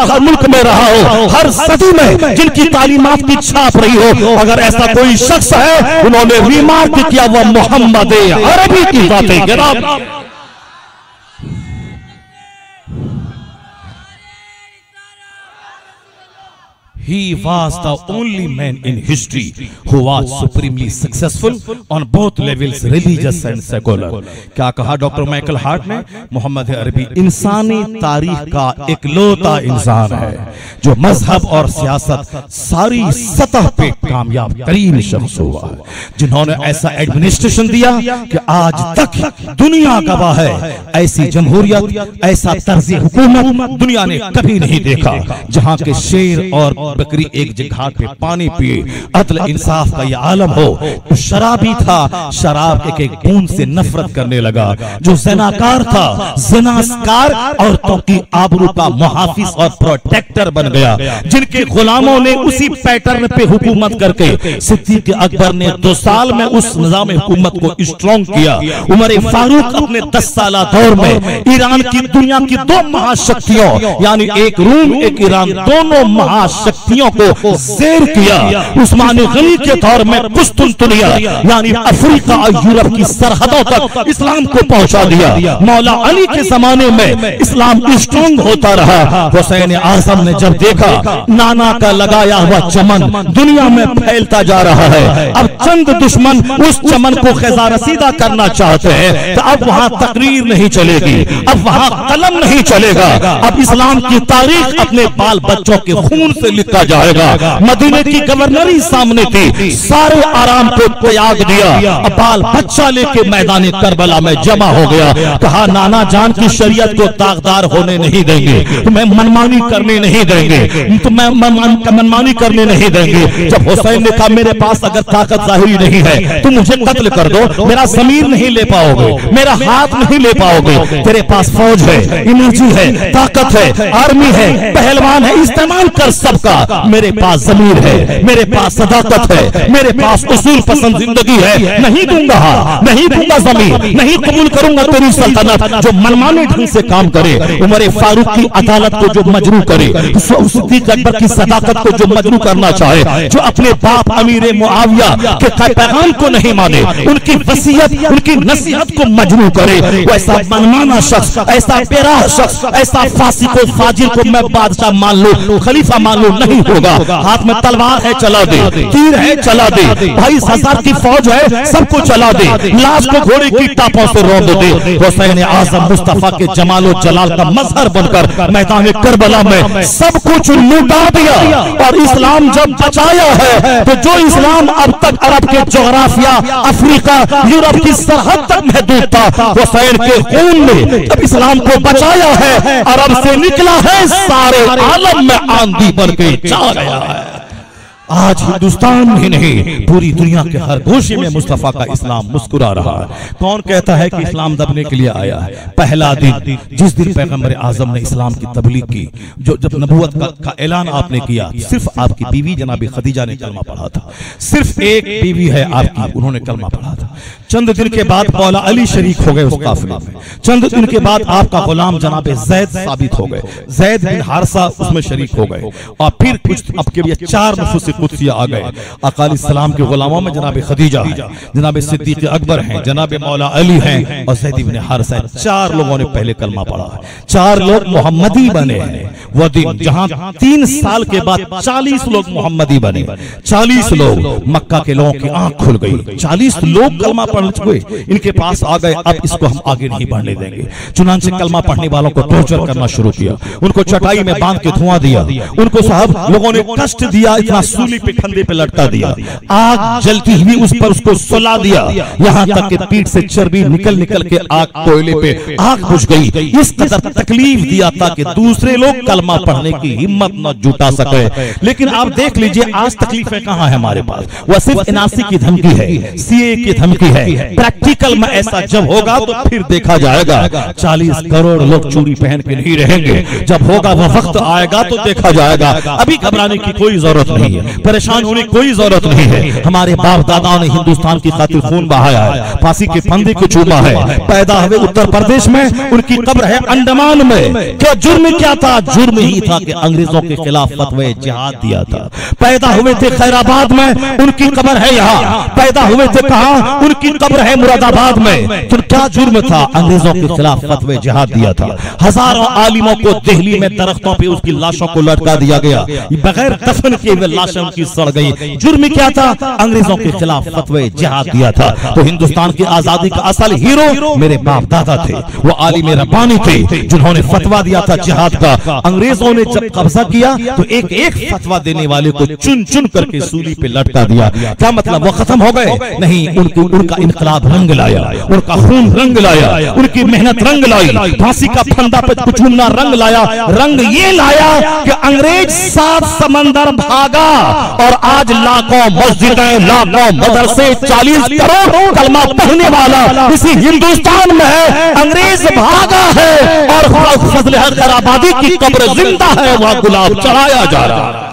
Speaker 3: हर मुल्क में रहा हो, हर सदी में जिनकी तालीमात की छाप रही हो। अगर ऐसा कोई शख्स है, उन्होंने रिमार्क किया, वह मोहम्मद अरबी की बातें गिरा। He was the only man in history who was supremely successful on both levels, religious and secular. क्या कहा डॉक्टर माइकल हार्ट ने? मोहम्मद अरबी इंसानी तारीख का इकलौता इंसान है जो मजहब और सियासत सारी सतह पे कामयाब तरीन शख्स हुआ है, जिन्होंने ऐसा एडमिनिस्ट्रेशन दिया कि आज तक दुनिया गवाह है, ऐसी जमहूरियत, ऐसा तर्ज हुकूमत दुनिया ने कभी नहीं देखा, जहां के शेर और बकरी एक घाट पे पानी पिए, अदल इंसाफ का यह आलम हो। तो शराबी था, शराब एक एक बूंद से नफरत करने लगा। जो ज़नाकार था, ज़नाकार औरतों की आबरू का मुहाफिज और प्रोटेक्टर बन गया, जिनके गुलामों ने उसी पैटर्न पे हुकूमत करके सिद्दीक अकबर ने 2 साल में उस निजाम हुकूमत को स्ट्रॉन्ग किया। उमर फारूक अपने 10 साल दौर में ईरान की दुनिया की 2 महाशक्तियों यानी एक रूम एक ईरान, दोनों महाशक्तियों को ज़ेर किया। उस्मान गनी के दौर में कुस्तुनतुनिया यानी अफ्रीका और यूरोप की सरहदों तक इस्लाम को पहुंचा दिया। मौला अली के जमाने में इस्लाम स्ट्रॉन्ग होता रहा। हुसैन आज़म ने जब देखा नाना का लगाया हुआ चमन दुनिया में फैलता जा रहा है, अब चंद दुश्मन उस चमन को खिज़ारसीदा करना चाहते हैं, तो अब वहां तकरीर नहीं चलेगी, अब वहां कलम नहीं चलेगा, अब इस्लाम की तारीख अपने बाल बच्चों के खून से लिखा जाएगा। मदीने की गवर्नरी सामने थी, सारे आराम को त्याग दिया, अब बाल बच्चा लेके मैदान करबला में जमा हो गया। कहा नाना जान की शरीयत को दागदार होने नहीं देंगे, तुम्हें मनमानी करने नहीं देंगे, तुम्हें मनमानी करने नहीं देंगे। जब हुसैन ने कहा मेरे पास अगर ताकत जाहिरी नहीं है, तुम मुझे कत्ल कर दो, मेरा ज़मीर नहीं ले पाओगे, मेरा हाथ नहीं ले पाओगे, तेरे पास फौज है, एनर्जी है, ताकत है, आर्मी है, पहलवान है, इस्तेमाल कर सबका। मेरे पास ज़मीर है, मेरे पास सदाकत है, मेरे पास उसूल पसंद जिंदगी है, नहीं दूंगा, नहीं दूंगा ज़मीर, नहीं कबूल करूंगा तेरी सल्तनत जो मनमाने ढंग से काम करे। उमर फारूक की अदालत को जो मजरू करे, सिद्दीक अकबर की सदाकत को जो मजरू करना चाहे, जो अपने बाप अमीर मुआविया के पैगाम को नहीं माने, उनकी वसीयत उनकी नसीहत को मजरू करे, वैसा मनमाना शख्स, ऐसा बेराह शख्स, ऐसा फासिक और फाजिर को मैं बादशाह मान लूं, खलीफा मान लूं, नहीं होगा। हाथ में तलवार है चला दे, तीर है चला दे, 22,000 की फौज है सबको चला दे, लाश को घोड़े की टापों से रौंद दे। हुसैन आज़म मुस्तफा के जमालो जलाल का मजहर बनकर मैदान करबला में सब कुछ लूटा दिया। और इस्लाम जब बचाया है तो जो इस्लाम अब तक अरब के जोग्राफिया, अफ्रीका, यूरोप की सरहद तक महदूद था, हुसैन के खून ने जब इस्लाम को बचाया है, अरब से निकला है, सारे आलम में आंधी बन के जा गया है। आज हिंदुस्तान ही नहीं पूरी दुनिया के हर गोशे में मुस्तफा का इस्लाम मुस्कुरा रहा है। कौन कहता है कि इस्लाम दबने के लिए आया है? पहला दिन जिस दिन पैगंबर आजम ने इस्लाम की तबलीग की, जो जब नबूवत का ऐलान आपने किया, सिर्फ आपकी बीवी जनाबी खदीजा ने कलमा पढ़ा था, सिर्फ एक बीवी है आपकी, उन्होंने कलमा पढ़ा था। चंद दिन के बाद मौला अली शरीक हो गए उस काफिले में। चंद दिन के बाद आपका गुलाम जनाब जैद साबित हो गए, जैद बिन हारसा उसमें शरीक हो गए। और फिर कुछ अब के लिए 4 नफूस कुदसिया आ गए। आका अलैहिस्सलाम के गुलामों में जनाब खदीजा है, जनाब सिद्दीक अकबर हैं, जनाब मौला अली हैं और जैद बिन हारसा है। 4 लोगों ने पहले कलमा पढ़ा है, 4 लोग मोहम्मदी बने हैं। वो दिन जहां 3 साल के बाद 40 लोग मोहम्मदी बने, 40 लोग, मक्का के लोगों की आंख खुल गई, 40 लोग कलमा पढ़ चुके, इनके पास आ गए, अब इसको हम आगे नहीं बढ़ने देंगे। चुनांचे कलमा पढ़ने वालों को टॉर्चर करना शुरू किया, उनको चटाई में बांध के धुआं दिया, उनको साहब लोगों ने कष्ट दिया, इतना सूली पे खंदे पे लटका दिया, आग जलती हुई उस पर उसको सुला दिया, यहाँ तक कि पीठ से चर्बी निकल निकल के आग कोयले पे आग बुझ गई। इस कदर तकलीफ दिया था कि दूसरे लोग कलमा पढ़ने की हिम्मत न जुटा सके। लेकिन आप देख लीजिए आज तकलीफें कहां है हमारे पास, वह सिर्फ एनआरसी की धमकी है, सीए की धमकी है। प्रैक्टिकल में ऐसा जब होगा तो फिर देखा जाएगा। 40 करोड़ लोग चूड़ी पहन के नहीं रहेंगे, जब होगा वह वक्त आएगा तो देखा जाएगा। अभी घबराने की कोई जरूरत नहीं है, परेशान होने की कोई जरूरत नहीं है। हमारे बाप दादाओं ने हिंदुस्तान की खातिर खून बहाया है, फांसी के फंदे को चूमा है, पैदा हुए उत्तर प्रदेश में, उनकी कब्र है अंडमान में। क्या जुर्म क्या था? जुर्म ही था कि अंग्रेजों के खिलाफ फतवे जिहाद दिया था। पैदा हुए थे खैराबाद में, उनकी कब्र है यहाँ। पैदा हुए थे कहां? उनकी कब्र है मुरादाबाद में। तो क्या जुर्म था? अंग्रेजों के खिलाफ फतवे जिहाद दिया था। हजारों आलिमों को दिल्ली में दरख्तों पे उसकी लाशों को लटका दिया गया, बगैर दफन किए हुए लाशें उनकी सड़ गई। जुर्म क्या था? अंग्रेजों के खिलाफ फतवे जिहाद दिया था। तो हिंदुस्तान की आजादी का असल हीरो मेरे बाप दादा थे, वो आलिम रब्बानी थे जिन्होंने फतवा दिया था जिहाद का। अंग्रेजों ने जब कब्जा किया तो एक एक फतवा देने वाले को चुन चुन करके सूली पे लटका दिया। क्या मतलब वो खत्म हो गए? नहीं, उनका इनकलाब रंग लाया, उनका खून रंग लाया, उनकी मेहनत रंग लाई, फांसी का फंदा पे कुचुमना रंग लाया। रंग ये लाया कि अंग्रेज 7 समंदर भागा और आज लाखों मस्जिदें, लाखों मदरसे, 40 करोड़ कलमा पढ़ने वाला इसी हिंदुस्तान में है। अंग्रेज भागा है और फजल खैराबादी की कब्र जिंदा है, वह गुलाब चढ़ाया जा रहा है।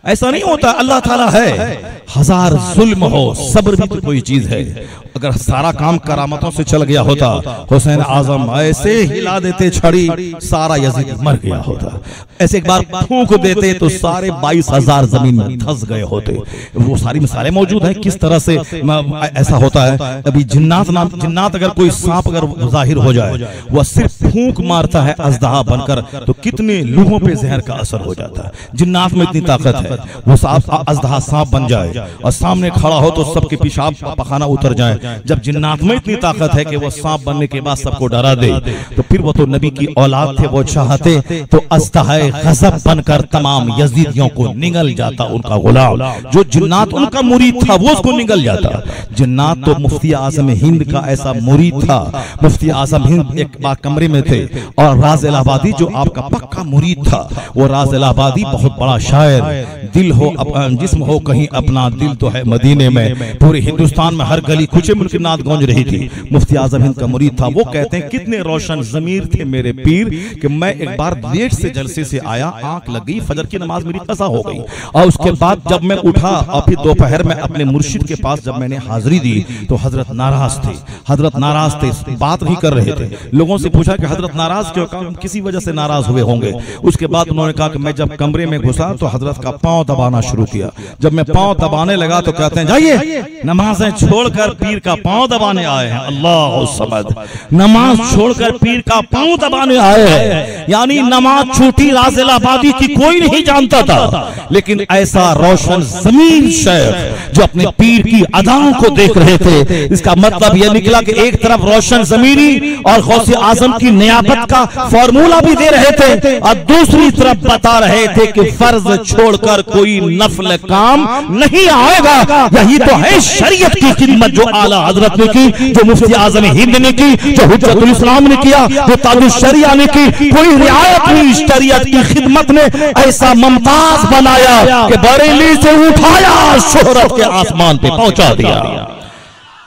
Speaker 3: ऐसा नहीं होता, अल्लाह ताला है। हजार जुल्म हो, सब्र भी तो कोई चीज है। अगर सारा काम करामतों से चल गया होता, हुसैन आजम ऐसे हिला देते छड़ी, सारा यजीद मर गया होता। ऐसे एक बार फूंक देते तो सारे 22,000 जमीन में धंस गए होते। वो सारी मिसालें मौजूद हैं किस तरह से ऐसा होता है। अभी जिन्नात अगर कोई सांप अगर जाहिर हो जाए, वह सिर्फ फूंक मारता है अजदहा बनकर, तो कितने लोगों पे जहर का असर हो जाता है। जिन्नात में इतनी ताकत है, वो अजदहा सांप बन जाए और सामने खड़ा हो तो सबके पेशाब पखाना उतर जाए। जब जिन्नात में इतनी ताकत है कि वो सांप बनने के बाद सबको डरा दे, तो फिर वो तो नबी की औलाद थे, वो चाहते तो अस्तहाए गज़ब बनकर तमाम यजीदियों को निगल जाता उनका गुलाम। जो जिन्नात उनका मुरीद था वो उसको निगल जाता। जिन्नात तो मुफ्ती आज़म हिंद का ऐसा मुरीद था। मुफ्ती आज़म हिंद एक बार कमरे में थे और राज इलाहाबादी जो आपका पक्का मुरीद था, वो राज इलाहाबादी बहुत बड़ा शायर, दिल हो जिस्म हो कहीं अपना दिल तो है मदीने में। पूरे हिंदुस्तान में हर गली कुछ मुल्क नाद गूंज रही थी। मुफ्ती आज़म हिंद का मुरीद था। वो कहते हैं कितने रोशन ज़मीर थे मेरे पीर कि मैं एक बार लेट से जलसे से आया, आंख लग गई, फजर की नमाज मेरी कज़ा हो गई और उसके बाद जब मैं उठा और फिर दोपहर में अपने मुर्शिद के पास जब मैंने हाजिरी दी तो हजरत नाराज थे। हजरत नाराज थे, बात नहीं कर रहे थे। लोगों से पूछा कि हजरत नाराज क्यों? कहा किसी वजह से नाराज हुए होंगे। उसके बाद उन्होंने कहा कि मैं जब कमरे में घुसा तो हजरत का पांव दबाना शुरू किया। जब मैं पांव दबाने लगा तो कहते हैं जाइए नमाजें छोड़कर पीर का पांव दबाने आए हैं। अल्लाह समद, नमाज छोड़कर पीर का पांव दबाने आए हैं, यानी नमाज छूटी राज इलाहाबादी की कोई नहीं जानता था। लेकिन ऐसा रोशन ज़मीर शेख जो अपने पीर की अदाओं को देख रहे थे, इसका मतलब यह निकला कि एक तरफ रोशन ज़मीरी और गौसे आजम की नियाबत का फॉर्मूला भी दे रहे थे और दूसरी तरफ बता रहे थे कि फर्ज छोड़कर कोई नफल काम नहीं आएगा। यही तो है शरीयत की खिदमत जो आला हजरत ने की, जो मुफ्ती आज़म हिंद ने की, जो हुज्जतुल इस्लाम ने किया, जो ताजुश शरिया ने की। कोई रियायत हुई शरीयत की खिदमत ने ऐसा मुमताज बनाया कि बरेली से उठाया शोहरत के आसमान पे पहुंचा दिया।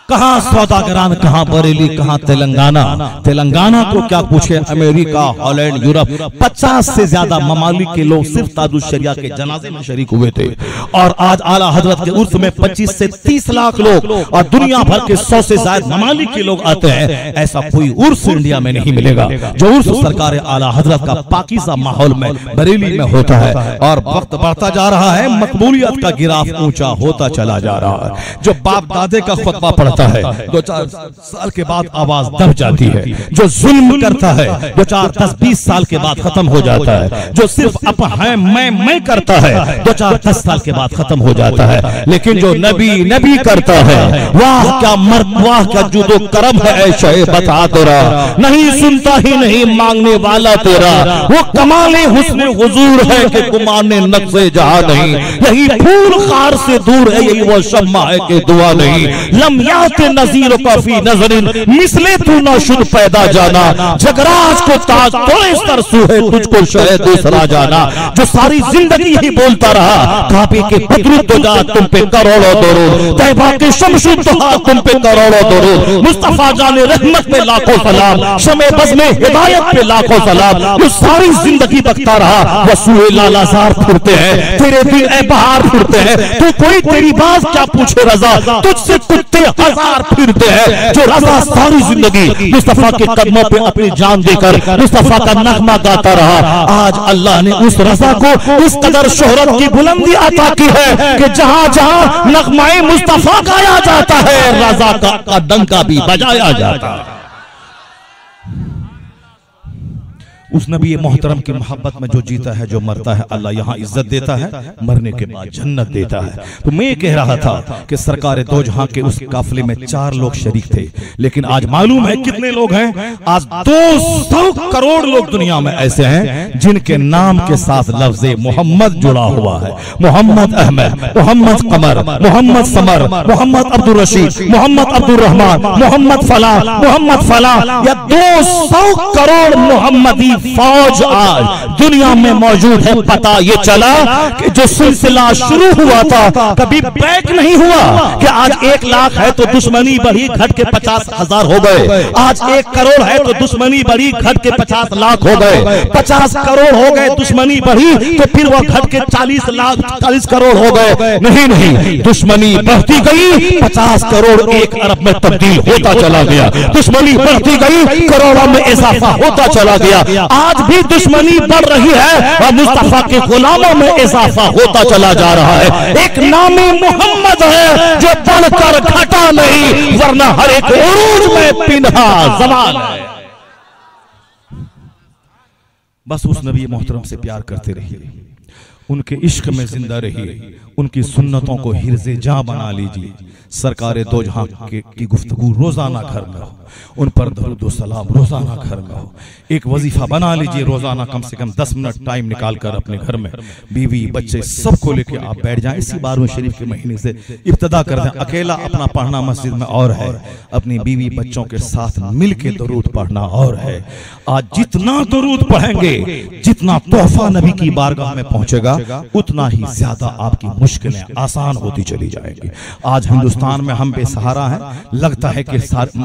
Speaker 3: कहां सौदागरान, कहां बरेली, कहां तेलंगाना। तेलंगाना को क्या पूछे, अमेरिका, हॉलैंड, यूरोप 50 से ज्यादा ममालिक के लोग सिर्फ ताजुश शरिया के जनाजे में शरीक हुए थे। और आज आला हजरत के उर्स में 25 से 30 लाख लोग और दुनिया भर के 100 से ज्यादा ममालिक के लोग आते हैं। ऐसा कोई उर्स इंडिया में नहीं मिलेगा जो उर्स सरकार आला हजरत का पाकीज़ा माहौल में बरेली में होता है। और वक्त बढ़ता जा रहा है, मकबूलियत का गिराफ ऊंचा होता चला जा रहा है। जो बाप दादे का खुतबा पढ़ता है 2-4 साल के बाद आवाज दब जाती है। जो जुल्म करता है 2-4 10-20 साल के बाद खत्म हो जाता है। जो सिर्फ अप है मैं करता है 2-4 10 साल के बाद खत्म हो जाता है। लेकिन जो नबी करता है, वाह क्या मर्द, वाह क्या जुदो करम है ऐशे बता तेरा, नहीं सुनता ही नहीं मांगने वाला तेरा। वो कमाले हुस्न हुजूर है कि गुमाने नक्शे जहां नहीं, यही फूल खार से दूर है, यही वो शम्मा है कि दुआ नहीं। लम्यात नजीर काफी नजरिन मिसले तू ना शुद्ध पैदा जाना, जगराज को ताज तोड़े सरसू है तुझको शहद दूसरा जाना। जो सारी जिंदगी ही बोलता रहा काबे के बदरुद तो जा तुम पे करोड़ों दरूद, तैबा के शमशुद तो तुम पे करोड़ों दरूद, मुस्तफा जाने रहमत पे लाखों सलाम, शमे बज़ में हिदायत पे लाखों सलाम। जो सारी जिंदगी बकता रहा वसूए लालाजार फिरते हैं, तेरे दिल ए बहार फिरते हैं, तू कोई तेरी बात क्या पूछे रजा, तुझसे कुत्ते हजार फिरते हैं। जो रजा सारी जिंदगी मुस्तफा के कदमों पे अपनी जान देकर मुस्तफा का नगमा गाता रहा, आज अल्लाह ने उस रजा को इस कदर शोहरत की बुलंदी अता की है कि जहां जहां नगमाए मुस्तफा गाया जाता है रजा का डंका भी बजाया जाता है। उस नबी मोहतरम की मोहब्बत में जो जीता है, जो मरता है, अल्लाह यहाँ इज्जत देता है, मरने के बाद जन्नत देता है। तो मैं कह रहा था कि सरकार दो जहां के उस काफिले में 4 लोग शरीक थे, लेकिन आज मालूम है कितने लोग हैं? आज 200 करोड़ लोग दुनिया में ऐसे हैं जिनके नाम के साथ लफ्ज़ मोहम्मद जुड़ा हुआ है। मोहम्मद अहमद, मोहम्मद कमर, मोहम्मद समर, मोहम्मद अब्दुल रशीद, मोहम्मद अब्दुल रहमान, मोहम्मद फला, मोहम्मद फला, या 200 करोड़ मोहम्मदी फौज आज दुनिया में मौजूद है। पता ये चला कि जो सिलसिला शुरू हुआ था कभी बैक नहीं हुआ कि आज 1 लाख है तो दुश्मनी बढ़ी घट के 50,000 हो गए, आज 1 करोड़ है तो दुश्मनी बढ़ी घट के 50 लाख हो गए, 50 करोड़ हो गए दुश्मनी बढ़ी तो फिर वो घट के 40 करोड़ हो गए। नहीं, दुश्मनी बढ़ती गई, 50 करोड़ 1 अरब में तब्दील होता चला गया, दुश्मनी बढ़ती गई, करोड़ों में इजाफा होता चला गया। आज भी दुश्मनी बढ़ रही है और मुस्तफा के गुलामों में इजाफा होता चला जा रहा है। एक नामी मोहम्मद है जो बढ़कर घटा नहीं, वरना हर एक उरूज में पिन्हा ज़मान है। बस उस नबी मोहतरम से प्यार करते रहिए, उनके इश्क में जिंदा रहिए, उनकी सुन्नतों को हिर्ज़े जां बना लीजिए। सरकारे दो जहां की गुफ्तगू रोजाना घर में हो, उन पर दरूद व सलाम रोजाना घर में हो। एक वजीफा बना लीजिए रोजाना, कम से कम 10 मिनट टाइम निकाल कर अपने घर में बीवी बच्चे सबको लेके आप बैठ जाएं। इसी 12वें शरीफ के महीने से इब्तिदा कर दें। अकेला अपना पढ़ना मस्जिद में और है, अपनी बीवी बच्चों के साथ मिल के दरूद पढ़ना और है। आज जितना दरूद पढ़ेंगे, जितना तोहफा नबी की बारगाह में पहुंचेगा, उतना ही ज्यादा आपकी मुश्किलें आसान होती चली जाएंगी। आज हिंदुस्तान में हम बेसहारा हैं, लगता है कि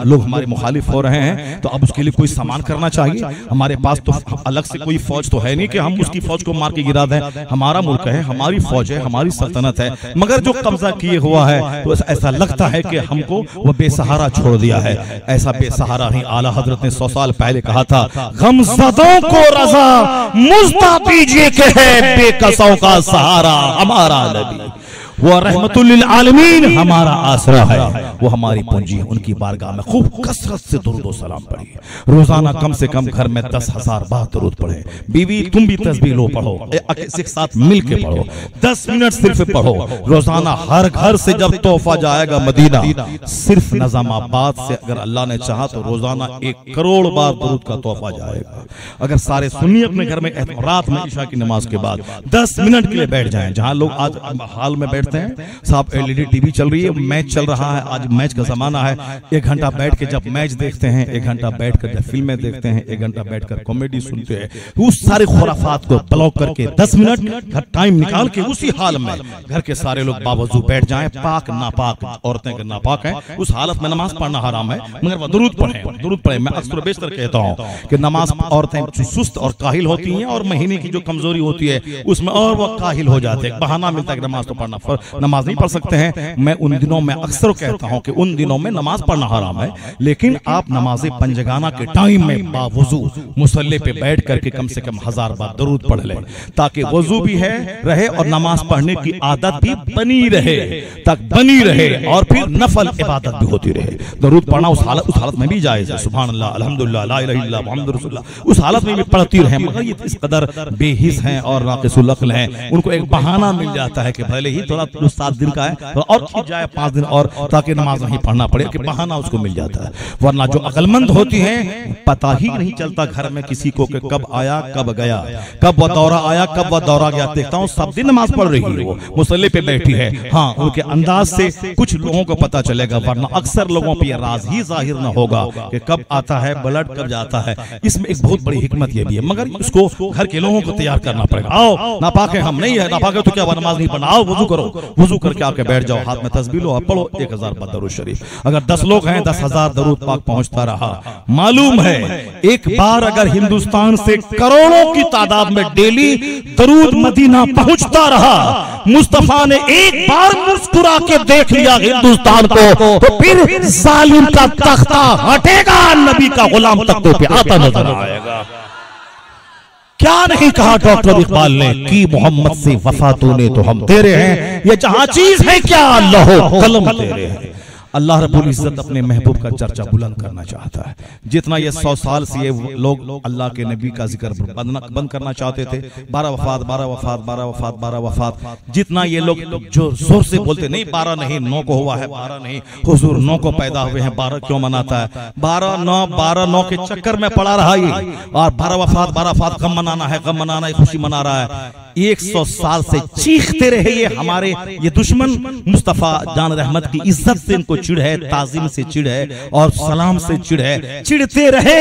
Speaker 3: लोग हमारे मुखालिफ हो रहे हैं, तो अब उसके लिए कोई सामान करना चाहिए। हमारे पास तो अलग से कोई फौज तो है नहीं कि हम उसकी फौज को मार के गिरा दें। हमारा मुल्क है, हमारी फौज है, हमारी सल्तनत है, मगर जो कब्जा किए हुआ है तो ऐसा लगता है कि हमको वो बेसहारा छोड़ दिया है। ऐसा बेसहारा नहीं, आला हजरत ने 100 साल पहले कहा था, गमज़दों को रज़ा मुज़्दा दीजिए के है बेकसों का सहारा हमारा नबी, वो रहमतुल लिल आलमीन हमारा आसरा है, वो हमारी पूंजी है। उनकी बारगाह में खूब कसरत से दुरूद व सलाम पढ़िए। रोजाना कम से कम घर में 10,000 बार दुरूद पढ़े। बीवी तुम भी तस्बीह लो, पढ़ो, एक साथ मिल के पढ़ो, 10 मिनट सिर्फ पढ़ो रोजाना। हर घर से जब तोहफा जाएगा मदीना, सिर्फ निजामाबाद से अगर अल्लाह ने चाहा तो रोजाना 1 करोड़ बार दुरूद का तोहफा जाएगा। अगर सारे सुन्नी अपने घर में रात में ईशा की नमाज के बाद 10 मिनट के लिए बैठ जाएं, जहां लोग आज हाल में बैठ बैठते हैं, साहब LED टीवी चल रही है, मैच चल रहा है, आज मैच का जमाना है, 1 घंटा बैठ के जब मैच देखते हैं, 1 घंटा बैठकर जब फिल्में देखते हैं, 1 घंटा बैठकर कॉमेडी सुनते हैं, उस सारे खुराफात को ब्लॉक करके 10 मिनट टाइम निकाल के उसी हाल में घर के सारे लोग बावजू बैठ जाएं, पाक नापाक औरतें के नापाक हैं, उस हालत में नमाज पढ़ना हराम है, मगर वो दुरूद पढ़े। मैं अक्सर बेशतर कहता हूं कि नमाज औरतें सुस्त और काहिल होती हैं और महीने की जो कमजोरी होती है उसमें और वो काहिल हो जाते हैं, बहाना मिलता है कि नमाज तो पढ़ना, नमाज नहीं पढ़ सकते हैं। मैं उन दिनों में अक्सर कहता हूं कि उन दिनों में नमाज पढ़ना हराम है, लेकिन आप नमाज पंजगाना के टाइम में बावजू मुसल्ले पे बैठ करके कम से कम 1000 बार दरूद पढ़ लें, ताकि वजू भी है रहे और नमाज पढ़ने की आदत भी बनी रहे और फिर नफल इबादत भी होती रहे। दरूद पढ़ना उस हालत में भी जायज है, सुभान अल्लाह, अल्हम्दुलिल्लाह, ला इलाहा इल्लल्लाह, मुहम्मदुर रसूलुल्लाह, उस हालत में भी पढ़ती रहे। मगर ये इस कदर बेहिस हैं और नाक़िसुल अक्ल हैं, उनको एक बहाना मिल जाता है कि भले ही थोड़ा 7 दिन का है और खींच जाए 5 दिन और, ताकि नमाज नहीं पढ़ना पड़े, कि बहाना उसको मिल जाता है। वरना जो अक्लमंद होती हैं पता ही नहीं चलता घर में किसी को कि कब आया कब गया, कब वह दौरा आया कब वह दौरा गया। देखता हूँ सब दिन नमाज पढ़ रही है, वो मुसल्ले पे बैठी है, हाँ उनके अंदाज से कुछ लोगों को पता चलेगा, वरना अक्सर लोगों पे ये राज ही जाहिर न होगा कि कब आता है ब्लड कब जाता है। इसमें एक बहुत बड़ी हिकमत ये भी है, मगर उसको घर के लोगों को तैयार करना पड़ेगा। आओ नापाक है, हम नहीं है, नापाक है तो क्या नमाज नहीं पढ़ना, आओ वजू करो, वजू करके आके बैठ जाओ, हाथ में तस्बीह लो और पढ़ो 1000 बार दरूद शरीफ। अगर 10 लोग हैं 10,000 दरूद पाक पहुंचता रहा। मालूम है एक बार अगर हिंदुस्तान से करोड़ों की तादाद में डेली दरूद मदीना पहुंचता रहा, मुस्तफा ने एक बार मुस्कुरा के देख लिया हिंदुस्तान को, तो फिर जालिम का तख्ता हटेगा, नबी का गुलाम तख्ते पे आता नजर आएगा। क्या नहीं कहा डॉक्टर इकबाल ने कि मोहम्मद से वफा तूने तो हम तेरे हैं, ये जहां चीज है क्या अल्लाह कलम तेरे हैं। अल्लाह रब्बुल इज्जत अपने महबूब का चर्चा बुलंद करना चाहता है। जितना ये 100 साल से ये लोग अल्लाह के नबी का जिक्र बंद करना चाहते थे, 12 वफात, जितना ये लोग जो जोर से बोलते नहीं 12 नहीं 9 को हुआ है, 12 नहीं हुजूर 9 को पैदा हुए हैं, 12 क्यों मनाता है, 12-9 के चक्कर में पड़ा रहा ये, और 12 वफात गम मनाना है, गम मनाना है, खुशी मना रहा है। 100 साल से चीखते रहे ये हमारे ये दुश्मन, मुस्तफा जान रहमत की इज्जत से इनको चिढ़ है, ताजीम से चिढ़ है और सलाम से चिढ़ है, चिढ़ते रहे।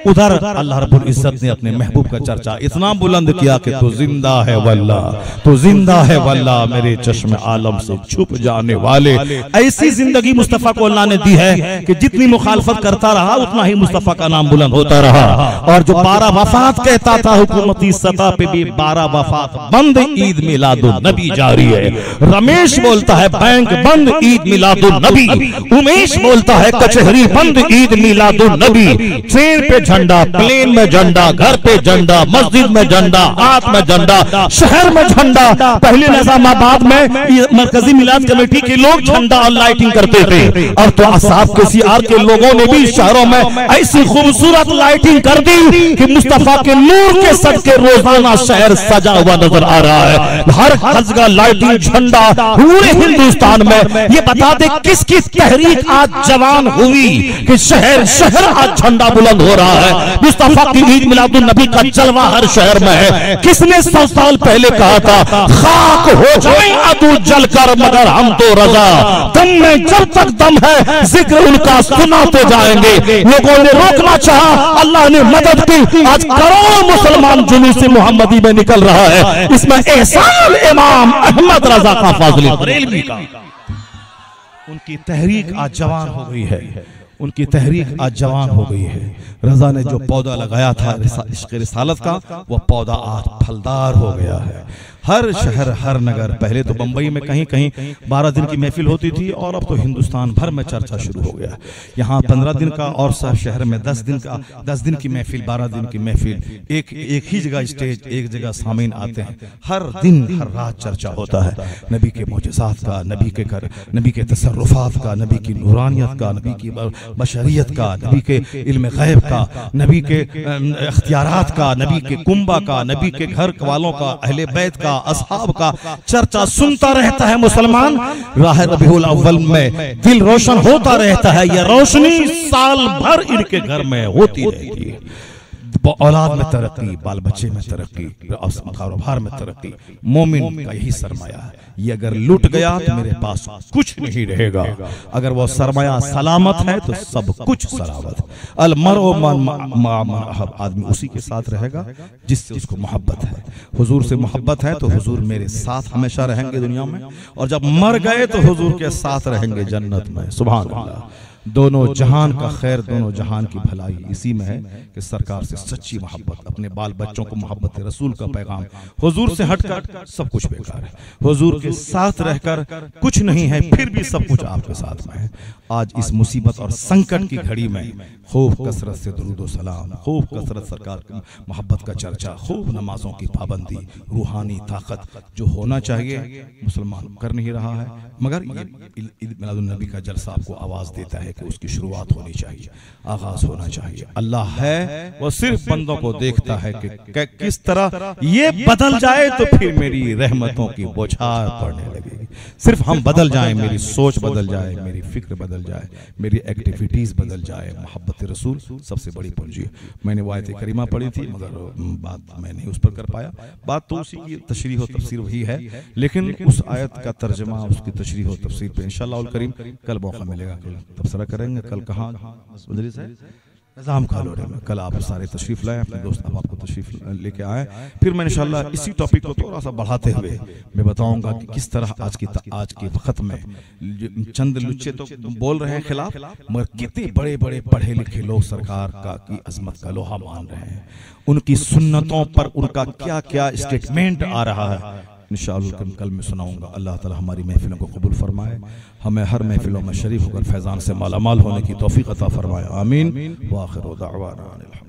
Speaker 3: उधर अल्लाह रब्बुल इज्जत ने अपने महबूब का चर्चा इतना बुलंद किया कि तू जिंदा है वल्लाह, तू जिंदा है वल्लाह, मेरे चश्मे आलम से छुप जाने वाले। ऐसी जिंदगी मुस्तफा को अल्लाह ने दी है कि जितनी मुखालफत करता रहा उतना ही मुस्तफा का नाम बुलंद होता रहा। और जो 12 वफात कहता था, हुकूमती सतह पे भी 12 वफात बंद, ईद मिलादुन नबी जारी है। रमेश बोलता है बैंक बंद, ईद मिलादुन नबी। उमेश बोलता है कचहरी बंद, ईद मिलादुन नबी। ट्रेन पे झंडा, प्लेन में झंडा, घर पे झंडा, मस्जिद में झंडा, हाथ में झंडा, शहर में झंडा। पहले निजामाबाद में मरकजी मिलाद कमेटी के लोग झंडा और लाइटिंग करते थे, अब तो असाब के सीआर के लोगों ने भी शहरों में ऐसी खूबसूरत लाइटिंग कर दी कि मुस्तफा के नूर के सदके रोजाना शहर सजा हुआ नजर आ रहा है। हर जगह लाइटिंग, झंडा पूरे हिंदुस्तान में। ये बता दे किसकी तहरीक आज जवान हुई कि शहर शहर आज झंडा बुलंद हो रहा है। मुस्तफा की ईद मिलादुन नबी का जलवा हर शहर में है। किसने 100 साल पहले कहा था खाक हो जाए अदू जलकर मगर हम तो रजा, दम में जब तक दम है जिक्र उनका सुनाते जाएंगे। लोगों ने रोकना चाहा, अल्लाह ने मदद की, आज करोड़ों मुसलमान जुलूस मोहम्मदी में निकल रहा है। इसमें एहसान इमाम अहमद रजा का फाज़िल बरेलवी का, उनकी तहरीक आज जवान हो गई है, उनकी तहरीक आज जवान हो गई है। रजा ने जो पौधा लगाया था इश्क़ रिसालत का, वह पौधा आज फलदार हो गया है। हर शहर हर नगर, पहले तो बंबई में कहीं कहीं 12 दिन की महफिल होती थी और अब तो हिंदुस्तान भर में चर्चा शुरू हो गया। यहाँ 15 दिन का और सब शहर में 10 दिन की महफिल, 12 दिन की महफिल, एक ही जगह स्टेज, एक जगह सामीन आते हैं। हर दिन हर रात चर्चा होता है नबी के मोजज़ात का, नबी के तसर्रुफात का, नबी की नूरानियत का, नबी की बशरियत का, नबी के इल्म गैब का, नबी के इख्तियारात का, नबी के कुंबा का, नबी के घर वालों का, अहले बैत का, असहाब का चर्चा सुनता रहता है मुसलमान। राह रबीउल अव्वल में दिल रोशन होता रहता है। यह रोशनी साल भर इनके घर में होती रहती है। औलाद में तरक्की, बाल बच्चे में तरक्की, कारोबार में तरक्की, मोमिन का यही सरमाया है, ये अगर लुट गया तो मेरे पास कुछ नहीं रहेगा। अगर वो सरमाया सलामत है तो सब कुछ सलामत। अल मरओ आदमी उसी के साथ रहेगा जिससे उसको मोहब्बत है। हुजूर से मोहब्बत है तो हुजूर मेरे साथ हमेशा रहेंगे दुनिया में, और जब मर गए तो हुजूर के साथ रहेंगे जन्नत में। सुभान अल्लाह। दोनों जहान का खैर, दोनों जहान की भलाई इसी में है कि सरकार से सच्ची मोहब्बत, अपने बाल बच्चों को मोहब्बत रसूल का पैगाम। हुजूर से हटकर सब कुछ बेकार है, हुजूर के साथ रहकर कुछ नहीं है, फिर भी सब कुछ आपके साथ में है। आज इस मुसीबत और संकट की घड़ी में खूब कसरत से दुरूद व सलाम, खूब कसरत सरकार की मोहब्बत का चर्चा, खूब नमाजों की पाबंदी, रूहानी ताकत जो होना चाहिए मुसलमान कर नहीं रहा है। मगर ये ईद मिलादुन नबी का जलसा आपको आवाज देता है कि उसकी शुरुआत होनी चाहिए, आगाज होना चाहिए। अल्लाह है वो सिर्फ बंदों को देखता है कि किस तरह ये बदल जाए तो फिर मेरी रहमतों की बौछार पड़ने लगेगी। सिर्फ हम बदल जाएं, मेरी सोच बदल जाए, मेरी फिक्र बदल जाए, मेरी एक्टिविटीज बदल जाए। मोहब्बत रसूल सबसे बड़ी पूंजी है। मैंने वो आयत करीमा पढ़ी थी मगर बात मैं नहीं उस पर कर पाया। बात तो उसी की तशरीह और तफसीर वही है, लेकिन उस आयत का तर्जमा, उसकी तशरीह और तफसीर पे इंशाअल्लाह उल करीम कल मौका मिलेगा, कल तबसरा करेंगे। कल कहाँ मजलिस है? निज़ाम कॉलोनी में। कल आप सारे तशरीफ लाएं, अपने दोस्त अब आपको तशरीफ लेके आए। फिर मैं इंशाल्लाह इसी टॉपिक को थोड़ा सा बढ़ाते हुए मैं बताऊंगा कि किस तरह आज के वक्त में चंद लुच्चे तो बोल रहे हैं खिलाफ, मगर कितने बड़े बड़े पढ़े लिखे लोग सरकार की अजमत का लोहा मान रहे हैं। उनकी सुन्नतों पर उनका क्या क्या स्टेटमेंट आ रहा है, इंशाअल्लाह कल मैं सुनाऊंगा। अल्लाह ताला हमारी महफिलों को कबूल फरमाए, हमें हर महफिलों में शरीफ होकर फैजान से मालामाल होने की तौफीक अता फरमाए। आमीन। व आखिर दाअवाना।